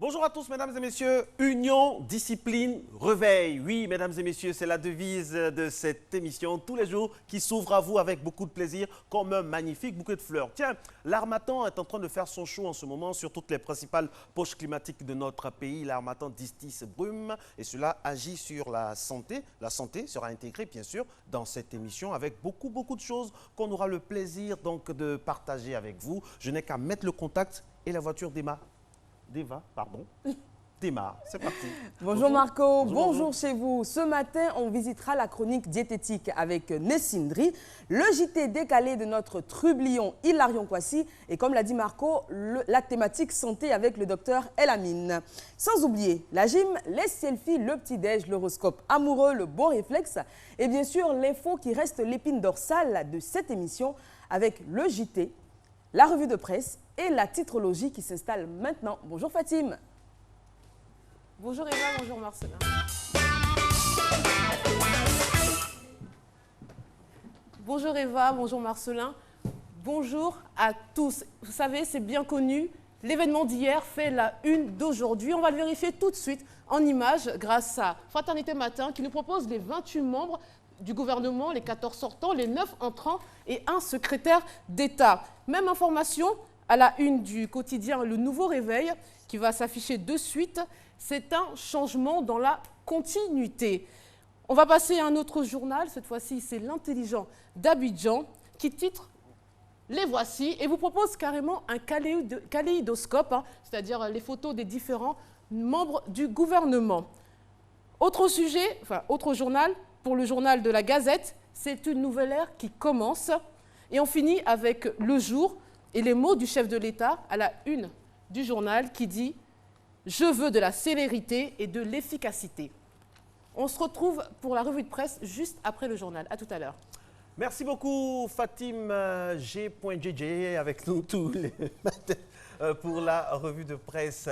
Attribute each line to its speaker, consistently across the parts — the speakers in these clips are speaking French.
Speaker 1: Bonjour à tous, mesdames et messieurs. Union, discipline, réveil. Oui, mesdames et messieurs, c'est la devise de cette émission tous les jours qui s'ouvre à vous avec beaucoup de plaisir, comme un magnifique bouquet de fleurs. Tiens, l'Harmattan est en train de faire son show en ce moment sur toutes les principales poches climatiques de notre pays. L'Harmattan distis brume et cela agit sur la santé. La santé sera intégrée, bien sûr, dans cette émission avec beaucoup de choses qu'on aura le plaisir donc de partager avec vous. Je n'ai qu'à mettre le contact et la voiture démarre. Démarre, c'est parti.
Speaker 2: Bonjour Marco, bonjour chez vous. Ce matin, on visitera la chronique diététique avec Nessine Dri, le JT décalé de notre trublion Hilarion Kwasi et comme l'a dit Marco, la thématique santé avec le docteur Elamine. Sans oublier la gym, les selfies, le petit-déj, l'horoscope amoureux, le bon réflexe et bien sûr l'info qui reste l'épine dorsale de cette émission avec le JT, la revue de presse et la titrologie qui s'installe maintenant. Bonjour Fatim.
Speaker 3: Bonjour Eva, bonjour Marcelin. Bonjour Eva, bonjour Marcelin. Bonjour à tous. Vous savez, c'est bien connu, l'événement d'hier fait la une d'aujourd'hui. On va le vérifier tout de suite en images grâce à Fraternité Matin qui nous propose les 28 membres du gouvernement, les 14 sortants, les 9 entrants et un secrétaire d'État. Même information à la une du quotidien Le Nouveau Réveil qui va s'afficher de suite. C'est un changement dans la continuité. On va passer à un autre journal. Cette fois-ci, c'est l'Intelligent d'Abidjan qui titre « Les voici » et vous propose carrément un kaléidoscope, c'est-à-dire les photos des différents membres du gouvernement. Autre sujet, autre journal, pour le journal de la Gazette, c'est une nouvelle ère qui commence. Et on finit avec Le Jour et les mots du chef de l'État à la une du journal qui dit « Je veux de la célérité et de l'efficacité ». On se retrouve pour la revue de presse juste après le journal. À tout à l'heure.
Speaker 1: Merci beaucoup Fatim G.JJ avec nous tous les matins pour la revue de presse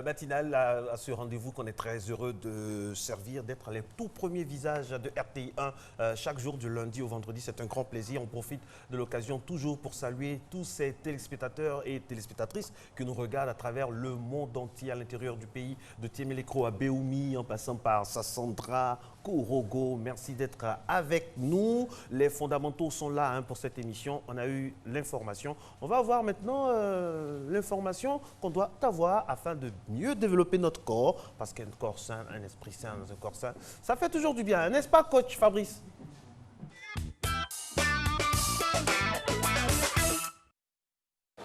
Speaker 1: matinale à ce rendez-vous qu'on est très heureux de servir, d'être les tout premiers visages de RTI1 chaque jour du lundi au vendredi. C'est un grand plaisir. On profite de l'occasion toujours pour saluer tous ces téléspectateurs et téléspectatrices qui nous regardent à travers le monde entier, à l'intérieur du pays, de Tiemelekro à Béoumi, en passant par Sassandra, Korogo. Merci d'être avec nous. Les fondamentaux sont là pour cette émission. On a eu l'information. On va avoir maintenant l'information qu'on doit avoir afin de mieux développer notre corps. Parce qu'un corps sain, un esprit sain dans un corps sain, ça fait toujours du bien. N'est-ce pas, coach Fabrice?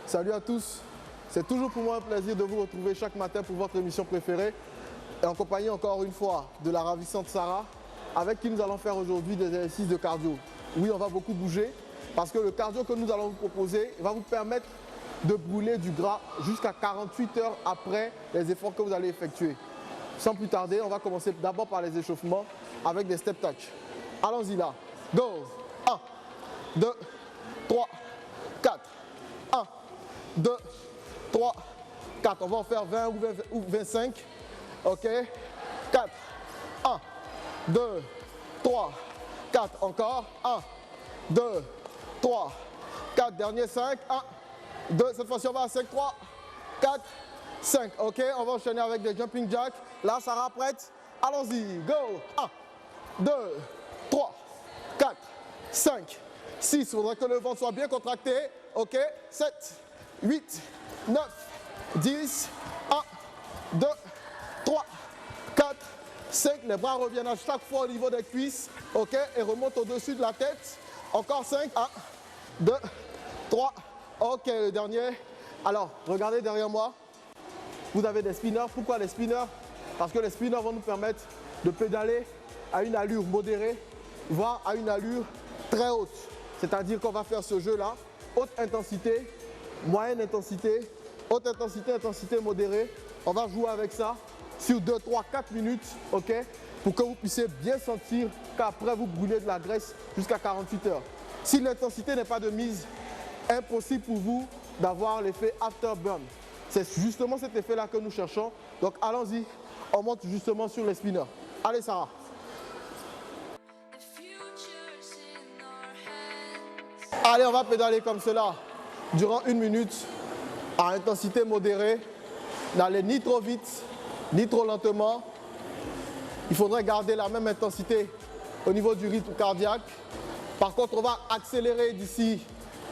Speaker 4: Salut à tous. C'est toujours pour moi un plaisir de vous retrouver chaque matin pour votre émission préférée. Et en compagnie encore une fois de la ravissante Sarah, avec qui nous allons faire aujourd'hui des exercices de cardio. Oui, on va beaucoup bouger, parce que le cardio que nous allons vous proposer va vous permettre de brûler du gras jusqu'à 48 heures après les efforts que vous allez effectuer. Sans plus tarder, on va commencer d'abord par les échauffements avec des step touch. Allons-y là. Go. 1, 2, 3, 4. 1, 2, 3, 4. On va en faire 20 ou 25. Ok, 4, 1, 2, 3, 4, encore, 1, 2, 3, 4, dernier 5, 1, 2, cette fois-ci on va à 5, 3, 4, 5, ok, on va enchaîner avec des jumping jacks, là Sarah prête, allons-y, go, 1, 2, 3, 4, 5, 6, il faudrait que le ventre soit bien contracté, ok, 7, 8, 9, 10, 1, 2, 3, 4, 5, les bras reviennent à chaque fois au niveau des cuisses, ok, et remontent au-dessus de la tête, encore 5, 1, 2, 3, ok, le dernier. Alors, regardez derrière moi, vous avez des spinners. Pourquoi les spinners? Parce que les spinners vont nous permettre de pédaler à une allure modérée, voire à une allure très haute. C'est-à-dire qu'on va faire ce jeu-là, haute intensité, moyenne intensité, haute intensité, intensité modérée. On va jouer avec ça sur 2, 3, 4 minutes, ok, pour que vous puissiez bien sentir qu'après vous brûlez de la graisse jusqu'à 48 heures. Si l'intensité n'est pas de mise, impossible pour vous d'avoir l'effet afterburn. C'est justement cet effet-là que nous cherchons. Donc allons-y, on monte justement sur les spinners. Allez Sarah. Allez, on va pédaler comme cela durant 1 minute à intensité modérée. n'allez ni trop vite, ni trop lentement. Il faudrait garder la même intensité au niveau du rythme cardiaque. Par contre, on va accélérer d'ici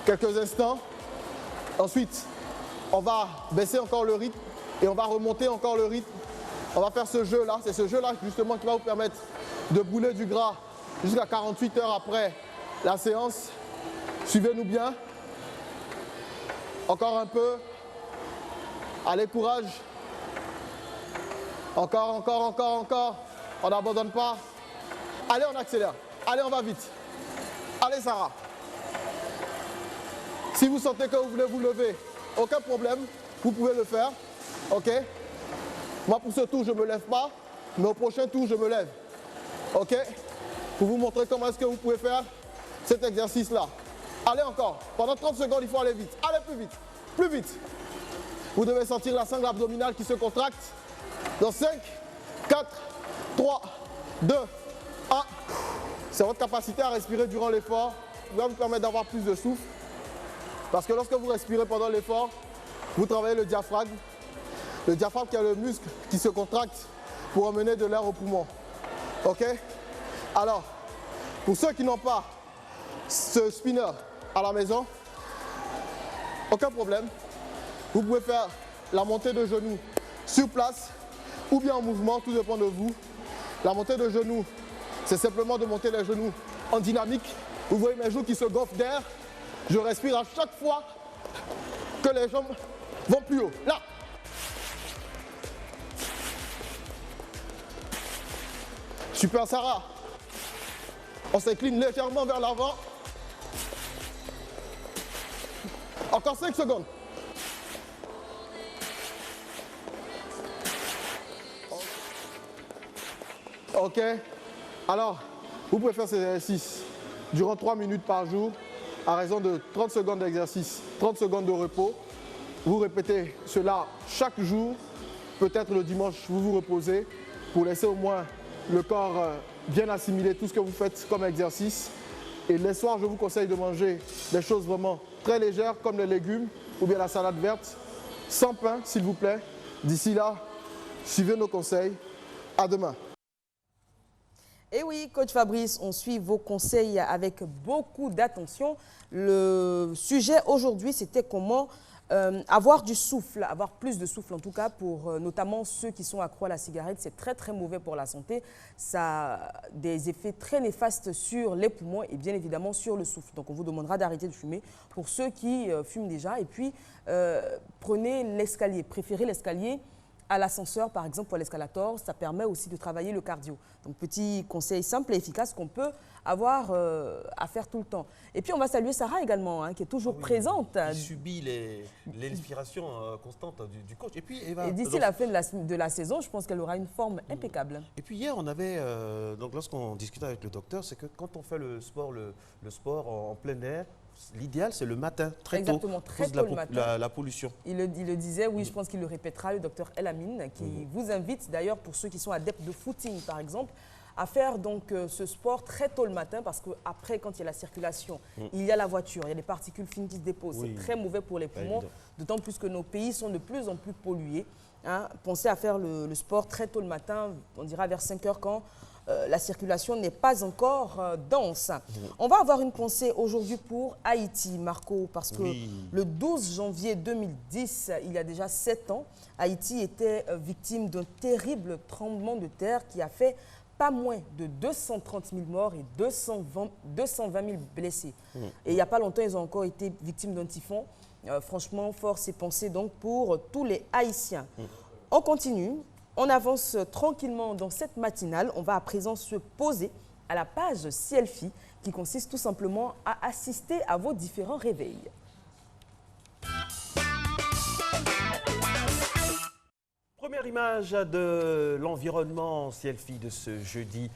Speaker 4: quelques instants. Ensuite, on va baisser encore le rythme et on va remonter encore le rythme. On va faire ce jeu-là. C'est ce jeu-là justement qui va vous permettre de brûler du gras jusqu'à 48 heures après la séance. Suivez-nous bien. Encore un peu. Allez, courage. Encore, encore, encore, encore. On n'abandonne pas. Allez, on accélère. Allez, on va vite. Allez, Sarah. Si vous sentez que vous voulez vous lever, aucun problème. Vous pouvez le faire. OK? Moi, pour ce tour, je ne me lève pas. Mais au prochain tour, je me lève. OK? Pour vous montrer comment est-ce que vous pouvez faire cet exercice-là. Allez encore. Pendant 30 secondes, il faut aller vite. Allez plus vite. Plus vite. Vous devez sentir la sangle abdominale qui se contracte. Dans 5, 4, 3, 2, 1. C'est votre capacité à respirer durant l'effort qui va vous permettre d'avoir plus de souffle. Parce que lorsque vous respirez pendant l'effort, vous travaillez le diaphragme. Le diaphragme qui est le muscle qui se contracte pour emmener de l'air au poumon. OK? Alors, pour ceux qui n'ont pas ce spinner à la maison, aucun problème. Vous pouvez faire la montée de genoux sur place ou bien en mouvement, tout dépend de vous. La montée de genoux, c'est simplement de monter les genoux en dynamique. Vous voyez mes genoux qui se gonflent d'air. Je respire à chaque fois que les jambes vont plus haut. Là. Super, Sarah. On s'incline légèrement vers l'avant. Encore 5 secondes. OK. Alors, vous pouvez faire ces exercices durant 3 minutes par jour, à raison de 30 secondes d'exercice, 30 secondes de repos. Vous répétez cela chaque jour. Peut-être le dimanche, vous vous reposez pour laisser au moins le corps bien assimiler tout ce que vous faites comme exercice. Et les soirs, je vous conseille de manger des choses vraiment très légères comme les légumes ou bien la salade verte, sans pain s'il vous plaît. D'ici là, suivez nos conseils. À demain.
Speaker 2: Et oui, coach Fabrice, on suit vos conseils avec beaucoup d'attention. Le sujet aujourd'hui, c'était comment avoir du souffle, avoir plus de souffle en tout cas pour notamment ceux qui sont accros à la cigarette. C'est très très mauvais pour la santé. Ça a des effets très néfastes sur les poumons et bien évidemment sur le souffle. Donc on vous demandera d'arrêter de fumer pour ceux qui fument déjà. Et puis prenez l'escalier, préférez l'escalier à l'ascenseur, par exemple, pour l'escalator, ça permet aussi de travailler le cardio. Donc, petit conseil simple et efficace qu'on peut avoir à faire tout le temps. Et puis, on va saluer Sarah également, hein, qui est toujours présente.
Speaker 1: Il subit l'inspiration constante du coach. Et puis,
Speaker 2: d'ici la fin de la saison, je pense qu'elle aura une forme impeccable.
Speaker 1: Et puis, hier, on avait, donc lorsqu'on discutait avec le docteur, c'est que quand on fait le sport en plein air, l'idéal, c'est le matin, très tôt.
Speaker 2: Exactement, très tôt le matin.
Speaker 1: La pollution.
Speaker 2: Il le disait, oui, je pense qu'il le répétera, le docteur El Amin, qui vous invite d'ailleurs, pour ceux qui sont adeptes de footing, par exemple, à faire donc ce sport très tôt le matin parce qu'après, quand il y a la circulation, il y a la voiture, il y a des particules fines qui se déposent. C'est très mauvais pour les poumons, d'autant plus que nos pays sont de plus en plus pollués. Hein. Pensez à faire le sport très tôt le matin, on dira vers 5 heures quand la circulation n'est pas encore dense. On va avoir une pensée aujourd'hui pour Haïti, Marco, parce que le 12 janvier 2010, il y a déjà 7 ans, Haïti était victime d'un terrible tremblement de terre qui a fait pas moins de 230 000 morts et 220 000 blessés. Et il n'y a pas longtemps, ils ont encore été victimes d'un typhon. Franchement, force et pensée donc pour tous les Haïtiens. On continue. On avance tranquillement dans cette matinale. On va à présent se poser à la page Selfie qui consiste tout simplement à assister à vos différents réveils.
Speaker 1: Première image de l'environnement Selfie de ce jeudi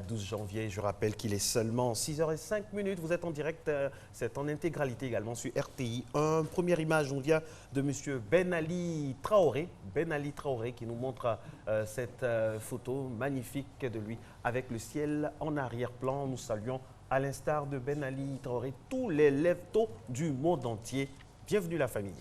Speaker 1: 12 janvier. Je rappelle qu'il est seulement 6h05. Vous êtes en direct, c'est en intégralité également sur RTI 1. Première image, on vient de M. Ben Ali Traoré. Ben Ali Traoré qui nous montre cette photo magnifique de lui avec le ciel en arrière-plan. Nous saluons à l'instar de Ben Ali Traoré tous les lève-tôt du monde entier. Bienvenue la famille.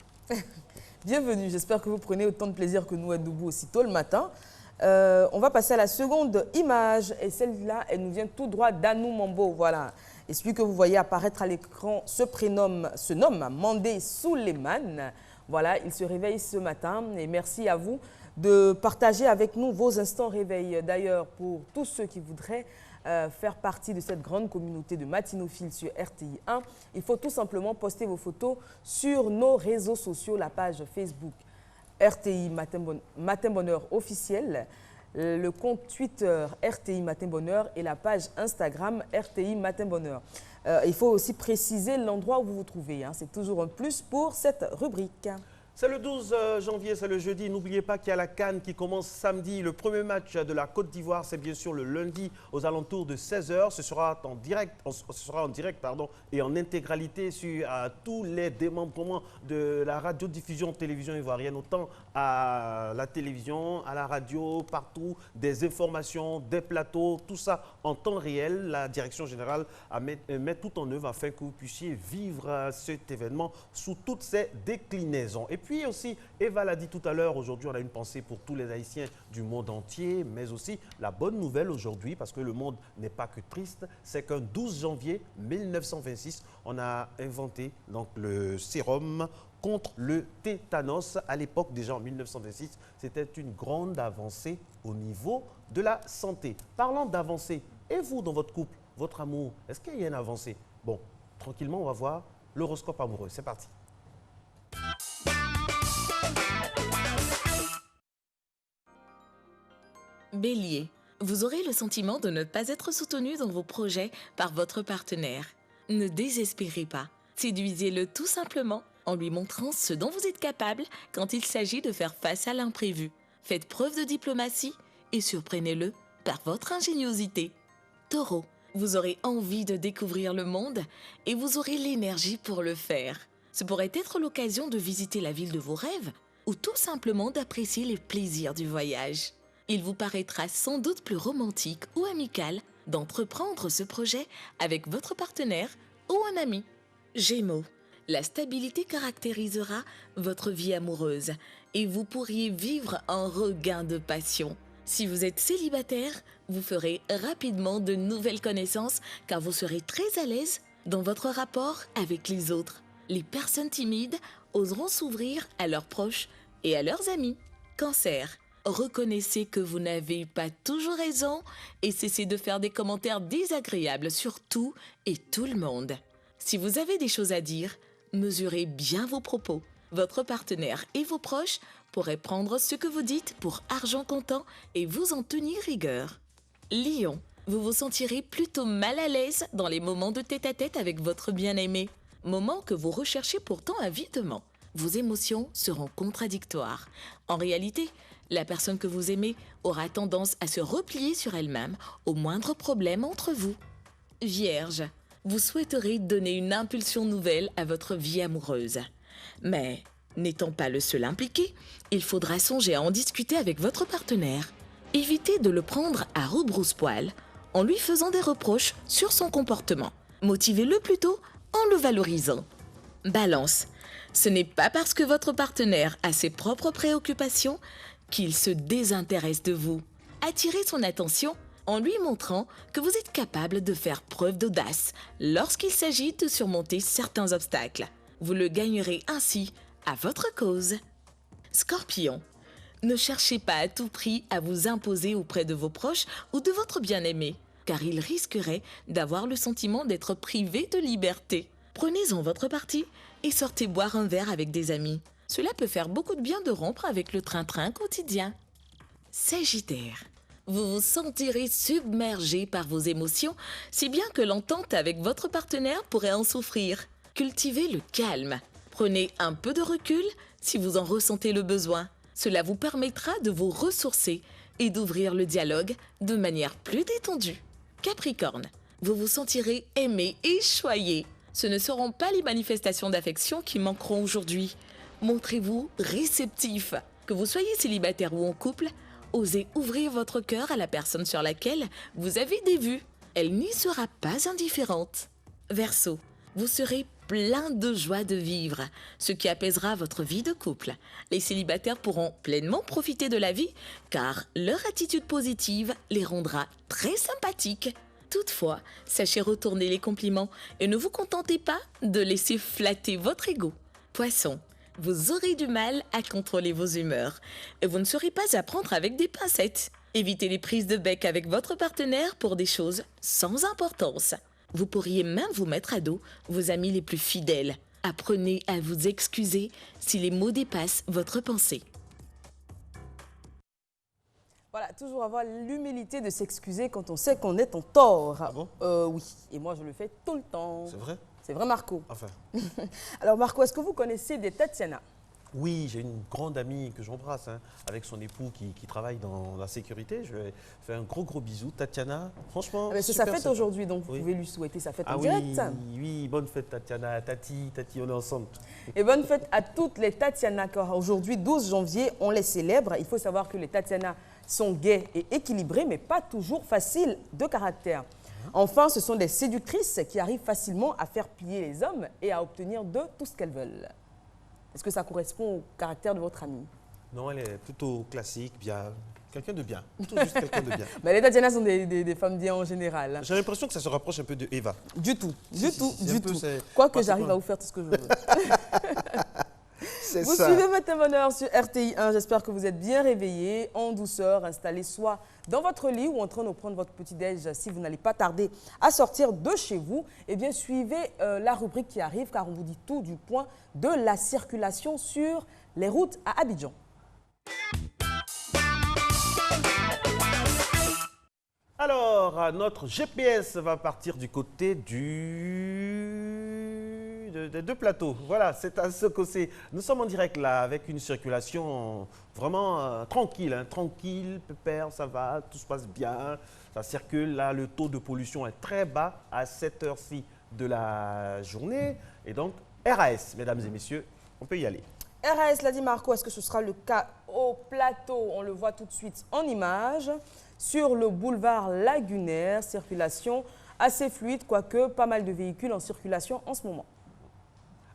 Speaker 2: Bienvenue, j'espère que vous prenez autant de plaisir que nous êtes debout aussitôt le matin. On va passer à la seconde image et celle-là, elle nous vient tout droit d'Anou Mambo, voilà. Et celui que vous voyez apparaître à l'écran se nomme Mandé Souleymane. Voilà, il se réveille ce matin et merci à vous de partager avec nous vos instants réveil. D'ailleurs, pour tous ceux qui voudraient faire partie de cette grande communauté de matinophiles sur RTI 1, il faut tout simplement poster vos photos sur nos réseaux sociaux, la page Facebook RTI Matin Bonheur officiel, le compte Twitter RTI Matin Bonheur et la page Instagram RTI Matin Bonheur. Il faut aussi préciser l'endroit où vous vous trouvez, hein. C'est toujours un plus pour cette rubrique.
Speaker 1: C'est le 12 janvier, c'est le jeudi. N'oubliez pas qu'il y a la CAN qui commence samedi. Le premier match de la Côte d'Ivoire, c'est bien sûr le lundi aux alentours de 16h. Ce sera en direct, et en intégralité sur tous les démembrements de la radiodiffusion télévision ivoirienne, autant à la télévision, à la radio, partout, des informations, des plateaux, tout ça en temps réel. La direction générale met tout en œuvre afin que vous puissiez vivre cet événement sous toutes ses déclinaisons. Et puis aussi, Eva l'a dit tout à l'heure, aujourd'hui on a une pensée pour tous les Haïtiens du monde entier, mais aussi la bonne nouvelle aujourd'hui, parce que le monde n'est pas que triste, c'est qu'un 12 janvier 1926, on a inventé donc, le sérum contre le tétanos. À l'époque, déjà en 1926, c'était une grande avancée au niveau de la santé. Parlant d'avancée, et vous dans votre couple, votre amour, est-ce qu'il y a une avancée? Bon, tranquillement, on va voir l'horoscope amoureux. C'est parti.
Speaker 5: Bélier, vous aurez le sentiment de ne pas être soutenu dans vos projets par votre partenaire. Ne désespérez pas, séduisez-le tout simplement en lui montrant ce dont vous êtes capable quand il s'agit de faire face à l'imprévu. Faites preuve de diplomatie et surprenez-le par votre ingéniosité. Taureau, vous aurez envie de découvrir le monde et vous aurez l'énergie pour le faire. Ce pourrait être l'occasion de visiter la ville de vos rêves ou tout simplement d'apprécier les plaisirs du voyage. Il vous paraîtra sans doute plus romantique ou amical d'entreprendre ce projet avec votre partenaire ou un ami. Gémeaux, la stabilité caractérisera votre vie amoureuse et vous pourriez vivre un regain de passion. Si vous êtes célibataire, vous ferez rapidement de nouvelles connaissances car vous serez très à l'aise dans votre rapport avec les autres. Les personnes timides oseront s'ouvrir à leurs proches et à leurs amis. Cancer, reconnaissez que vous n'avez pas toujours raison et cessez de faire des commentaires désagréables sur tout et tout le monde. Si vous avez des choses à dire, mesurez bien vos propos. Votre partenaire et vos proches pourraient prendre ce que vous dites pour argent comptant et vous en tenir rigueur. Lion, vous vous sentirez plutôt mal à l'aise dans les moments de tête-à-tête avec votre bien-aimé. Moment que vous recherchez pourtant avidement. Vos émotions seront contradictoires. En réalité, la personne que vous aimez aura tendance à se replier sur elle-même au moindre problème entre vous. Vierge, vous souhaiterez donner une impulsion nouvelle à votre vie amoureuse. Mais, n'étant pas le seul impliqué, il faudra songer à en discuter avec votre partenaire. Évitez de le prendre à rebrousse-poil en lui faisant des reproches sur son comportement. Motivez-le plutôt en le valorisant. Balance, ce n'est pas parce que votre partenaire a ses propres préoccupations qu'il se désintéresse de vous. Attirez son attention en lui montrant que vous êtes capable de faire preuve d'audace lorsqu'il s'agit de surmonter certains obstacles. Vous le gagnerez ainsi à votre cause. Scorpion, ne cherchez pas à tout prix à vous imposer auprès de vos proches ou de votre bien-aimé, car il risquerait d'avoir le sentiment d'être privé de liberté. Prenez-en votre parti et sortez boire un verre avec des amis. Cela peut faire beaucoup de bien de rompre avec le train-train quotidien. Sagittaire, vous vous sentirez submergé par vos émotions, si bien que l'entente avec votre partenaire pourrait en souffrir. Cultivez le calme. Prenez un peu de recul si vous en ressentez le besoin. Cela vous permettra de vous ressourcer et d'ouvrir le dialogue de manière plus détendue. Capricorne, vous vous sentirez aimé et choyé. Ce ne seront pas les manifestations d'affection qui manqueront aujourd'hui. Montrez-vous réceptif. Que vous soyez célibataire ou en couple, osez ouvrir votre cœur à la personne sur laquelle vous avez des vues. Elle n'y sera pas indifférente. Verseau, vous serez plein de joie de vivre, ce qui apaisera votre vie de couple. Les célibataires pourront pleinement profiter de la vie car leur attitude positive les rendra très sympathiques. Toutefois, sachez retourner les compliments et ne vous contentez pas de laisser flatter votre ego. Poisson, vous aurez du mal à contrôler vos humeurs et vous ne serez pas à prendre avec des pincettes. Évitez les prises de bec avec votre partenaire pour des choses sans importance. Vous pourriez même vous mettre à dos vos amis les plus fidèles. Apprenez à vous excuser si les mots dépassent votre pensée.
Speaker 2: Voilà, toujours avoir l'humilité de s'excuser quand on sait qu'on est en tort.
Speaker 1: Ah bon?
Speaker 2: Oui, et moi je le fais tout le temps.
Speaker 1: C'est vrai?
Speaker 2: C'est vrai, Marco.
Speaker 1: Enfin.
Speaker 2: Alors Marco, est-ce que vous connaissez des Tatiana?
Speaker 1: Oui, j'ai une grande amie que j'embrasse, hein, avec son époux qui travaille dans la sécurité. Je lui fais un gros bisou. Tatiana, franchement,
Speaker 2: C'est
Speaker 1: super
Speaker 2: sa fête
Speaker 1: sympa.
Speaker 2: aujourd'hui, donc vous
Speaker 1: Oui.
Speaker 2: pouvez lui souhaiter sa fête
Speaker 1: Ah
Speaker 2: en
Speaker 1: oui,
Speaker 2: direct.
Speaker 1: oui, bonne fête Tatiana, Tati, on est ensemble.
Speaker 2: Et bonne fête à toutes les Tatiana, car aujourd'hui, 12 janvier, on les célèbre. Il faut savoir que les Tatiana sont gaies et équilibrées, mais pas toujours faciles de caractère. Enfin, ce sont des séductrices qui arrivent facilement à faire plier les hommes et à obtenir d'eux tout ce qu'elles veulent. Est-ce que ça correspond au caractère de votre amie?
Speaker 1: Non, elle est plutôt classique, bien, quelqu'un de bien, tout juste quelqu'un de bien.
Speaker 2: Mais les Tatiana sont des femmes bien en général.
Speaker 1: J'ai l'impression que ça se rapproche un peu de Eva.
Speaker 2: Du tout, du
Speaker 1: Si,
Speaker 2: tout,
Speaker 1: si, un
Speaker 2: du
Speaker 1: peu,
Speaker 2: tout.
Speaker 1: c'est-
Speaker 2: Quoique
Speaker 1: Parce que
Speaker 2: j'arrive
Speaker 1: quoi
Speaker 2: à vous faire tout ce que je veux.
Speaker 1: C'est
Speaker 2: Vous suivez Matin Bonheur sur RTI 1. J'espère que vous êtes bien réveillés, en douceur, installés soit dans votre lit ou en train de prendre votre petit-déj. Si vous n'allez pas tarder à sortir de chez vous, eh bien suivez la rubrique qui arrive car on vous dit tout du point de la circulation sur les routes à Abidjan.
Speaker 1: Alors, notre GPS va partir du côté de Plateau. Voilà, c'est à Sokosé. Nous sommes en direct là avec une circulation vraiment tranquille. Tranquille, pépère, ça va, tout se passe bien. Ça circule là, le taux de pollution est très bas à cette heure-ci de la journée. Et donc, RAS, mesdames et messieurs, on peut y aller.
Speaker 2: RAS, l'a dit Marco, est-ce que ce sera le cas au Plateau? On le voit tout de suite en image. Sur le boulevard lagunaire, circulation assez fluide, quoique pas mal de véhicules en circulation en ce moment.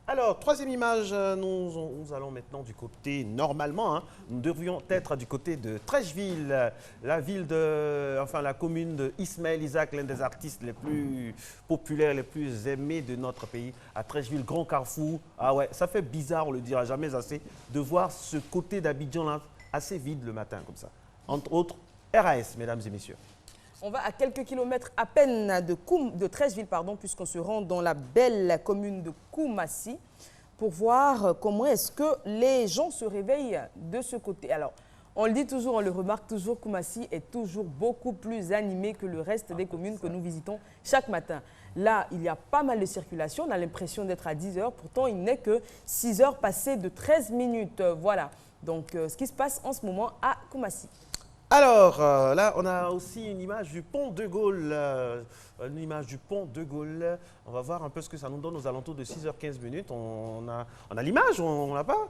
Speaker 1: Alors, troisième image, nous allons maintenant du côté, normalement, nous devrions être du côté de Trècheville, la commune de Ismaël Isaac, l'un des artistes les plus populaires, les plus aimés de notre pays, à Trècheville, grand carrefour. Ah ouais, ça fait bizarre, on le dira jamais assez, de voir ce côté d'Abidjan là assez vide le matin comme ça. Entre autres, RAS, mesdames et messieurs.
Speaker 2: On va à quelques kilomètres à peine de Trècheville, puisqu'on se rend dans la belle commune de Koumassi pour voir comment est-ce que les gens se réveillent de ce côté. Alors, on le dit toujours, on le remarque toujours, Koumassi est toujours beaucoup plus animé que le reste des communes que nous visitons chaque matin. Là, il y a pas mal de circulation, on a l'impression d'être à 10 heures, pourtant il n'est que 6 heures passées de 13 minutes. Voilà, donc ce qui se passe en ce moment à Koumassi.
Speaker 1: Alors, là, on a aussi une image du pont de Gaulle. On va voir un peu ce que ça nous donne aux alentours de 6h15 minutes. On a l'image, on l'a pas?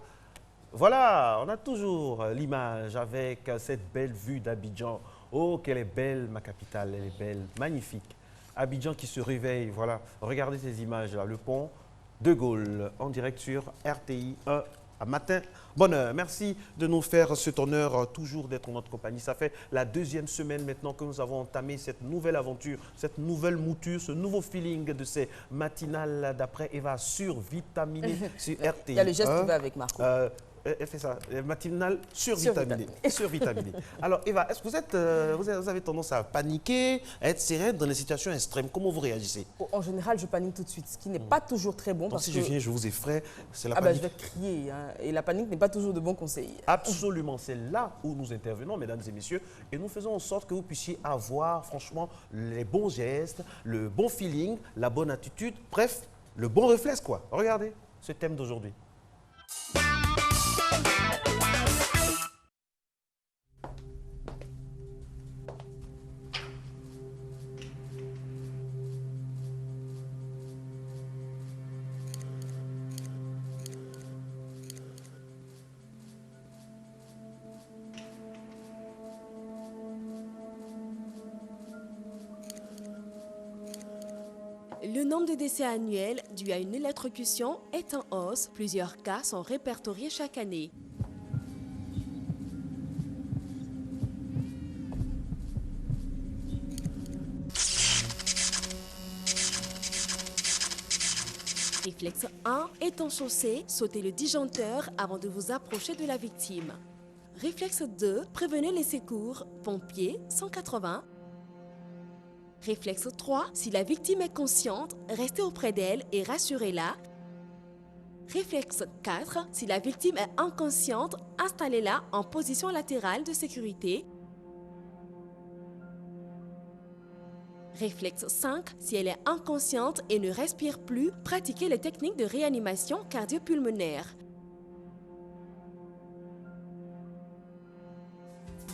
Speaker 1: Voilà, on a toujours l'image avec cette belle vue d'Abidjan. Oh, qu'elle est belle, ma capitale, elle est belle, magnifique. Abidjan qui se réveille, voilà. Regardez ces images-là, le pont de Gaulle, en direct sur RTI 1. À Matin Bonheur. Merci de nous faire cet honneur toujours d'être en notre compagnie. Ça fait la deuxième semaine maintenant que nous avons entamé cette nouvelle aventure, cette nouvelle mouture, ce nouveau feeling de ces matinales d'après Eva survitaminées sur RTI.
Speaker 2: Il y a le geste qui va avec Marco.
Speaker 1: Elle fait ça, matinale survitaminée. Survitaminée. Alors Eva, est-ce que vous avez tendance à paniquer, à être sereine dans les situations extrêmes? Comment vous réagissez?
Speaker 2: En général, je panique tout de suite, ce qui n'est pas toujours très bon.
Speaker 1: Donc
Speaker 2: parce
Speaker 1: si
Speaker 2: que...
Speaker 1: je viens, je vous effraie, c'est la
Speaker 2: je
Speaker 1: panique.
Speaker 2: vais crier. Et la panique n'est pas toujours de bons conseils.
Speaker 1: Absolument, c'est là où nous intervenons, mesdames et messieurs, et nous faisons en sorte que vous puissiez avoir franchement les bons gestes, le bon feeling, la bonne attitude, bref, le bon réflexe quoi. Regardez ce thème d'aujourd'hui.
Speaker 6: Le nombre de décès annuels dus à une électrocution est en hausse. Plusieurs cas sont répertoriés chaque année. Réflexe 1, étant chaussé, sautez le disjoncteur avant de vous approcher de la victime. Réflexe 2, prévenez les secours, pompiers 180. Réflexe 3, si la victime est consciente, restez auprès d'elle et rassurez-la. Réflexe 4, si la victime est inconsciente, installez-la en position latérale de sécurité. Réflexe 5, si elle est inconsciente et ne respire plus, pratiquez les techniques de réanimation cardio-pulmonaire.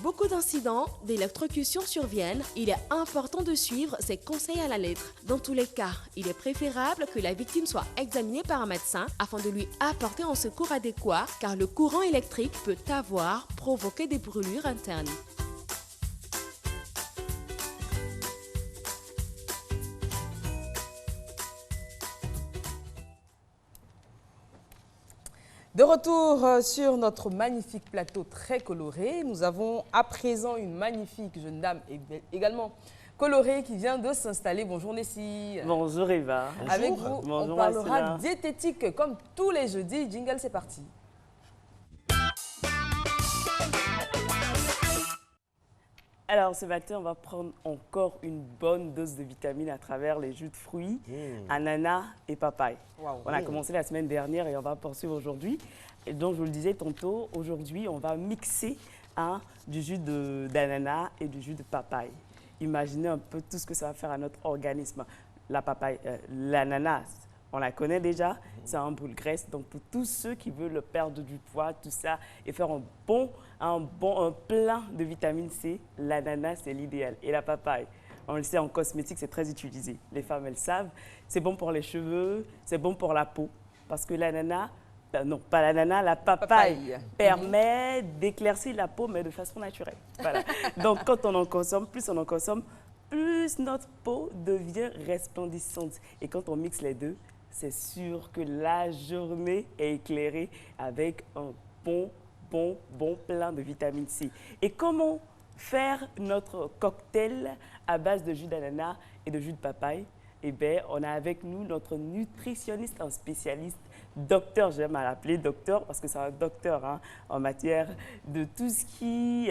Speaker 6: Beaucoup d'incidents d'électrocution surviennent. Il est important de suivre ces conseils à la lettre. Dans tous les cas, il est préférable que la victime soit examinée par un médecin afin de lui apporter un secours adéquat, car le courant électrique peut provoquer des brûlures internes.
Speaker 2: De retour sur notre magnifique plateau très coloré, nous avons à présent une magnifique jeune dame également colorée qui vient de s'installer. Bonjour Nessie.
Speaker 7: Bonjour Eva.
Speaker 2: Avec vous,
Speaker 7: bonjour,
Speaker 2: on parlera
Speaker 7: Marcella.
Speaker 2: diététique comme tous les jeudis. Jingle, c'est parti.
Speaker 7: Alors ce matin, on va prendre encore une bonne dose de vitamines à travers les jus de fruits, ananas et papaye.
Speaker 2: Wow.
Speaker 7: On a commencé la semaine dernière et on va poursuivre aujourd'hui. Et donc je vous le disais tantôt, aujourd'hui on va mixer du jus d'ananas et du jus de papaye. Imaginez un peu tout ce que ça va faire à notre organisme. La papaye, l'ananas, on la connaît déjà, c'est un boule graisse. Donc pour tous ceux qui veulent perdre du poids, tout ça, et faire un plein de vitamine C, l'ananas c'est l'idéal. Et la papaye, on le sait en cosmétique, c'est très utilisé. Les femmes, elles savent, c'est bon pour les cheveux, c'est bon pour la peau. Parce que l'ananas, non pas l'ananas, la papaye permet d'éclaircir la peau, mais de façon naturelle. Voilà. Donc quand on en consomme, plus notre peau devient resplendissante. Et quand on mixe les deux, c'est sûr que la journée est éclairée avec un bon plein de vitamine C. Et comment faire notre cocktail à base de jus d'ananas et de jus de papaye? Eh bien, on a avec nous notre nutritionniste, un spécialiste, docteur, j'aime à l'appeler docteur parce que c'est un docteur en matière de tout ce qui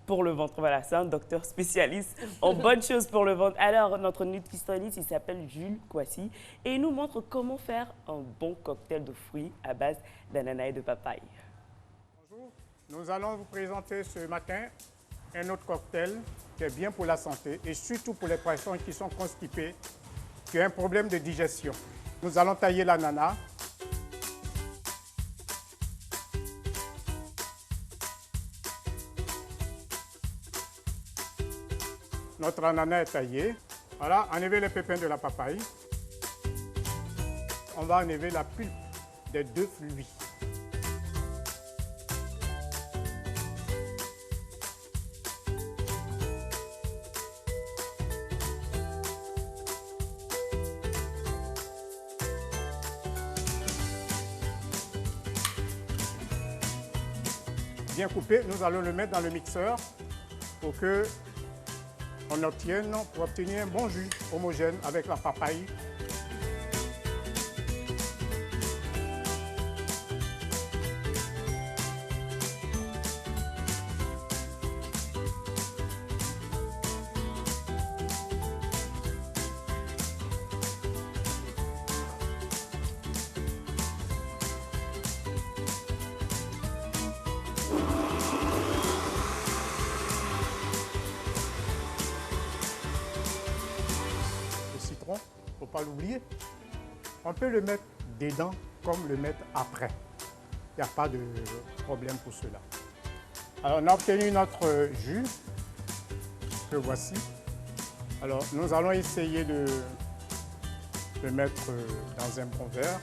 Speaker 7: pour le ventre. Voilà, c'est un docteur spécialiste en bonnes choses pour le ventre. Alors, notre nutritionniste, il s'appelle Jules Kwasi et il nous montre comment faire un bon cocktail de fruits à base d'ananas et de papaye.
Speaker 8: Bonjour, nous allons vous présenter ce matin un autre cocktail qui est bien pour la santé et surtout pour les personnes qui sont constipées, qui ont un problème de digestion. Nous allons tailler l'ananas. Notre ananas est taillé. Voilà, enlever les pépins de la papaye. On va enlever la pulpe des deux fruits. Bien coupé, nous allons le mettre dans le mixeur pour obtenir un bon jus homogène avec la papaye. Il ne faut pas l'oublier. On peut le mettre dedans comme le mettre après. Il n'y a pas de problème pour cela. Alors, on a obtenu notre jus, que voici. Alors, nous allons essayer de le mettre dans un bon verre.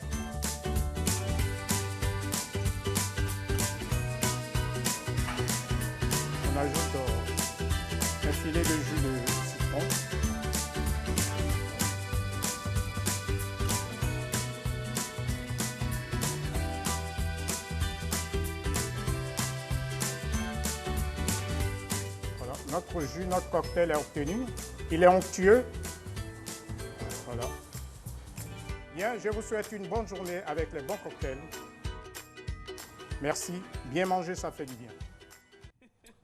Speaker 8: On ajoute un filet de jus de citron. notre jus, notre cocktail est obtenu. Il est onctueux. Voilà. Bien, je vous souhaite une bonne journée avec les bons cocktails. Merci. Bien manger, ça fait du bien.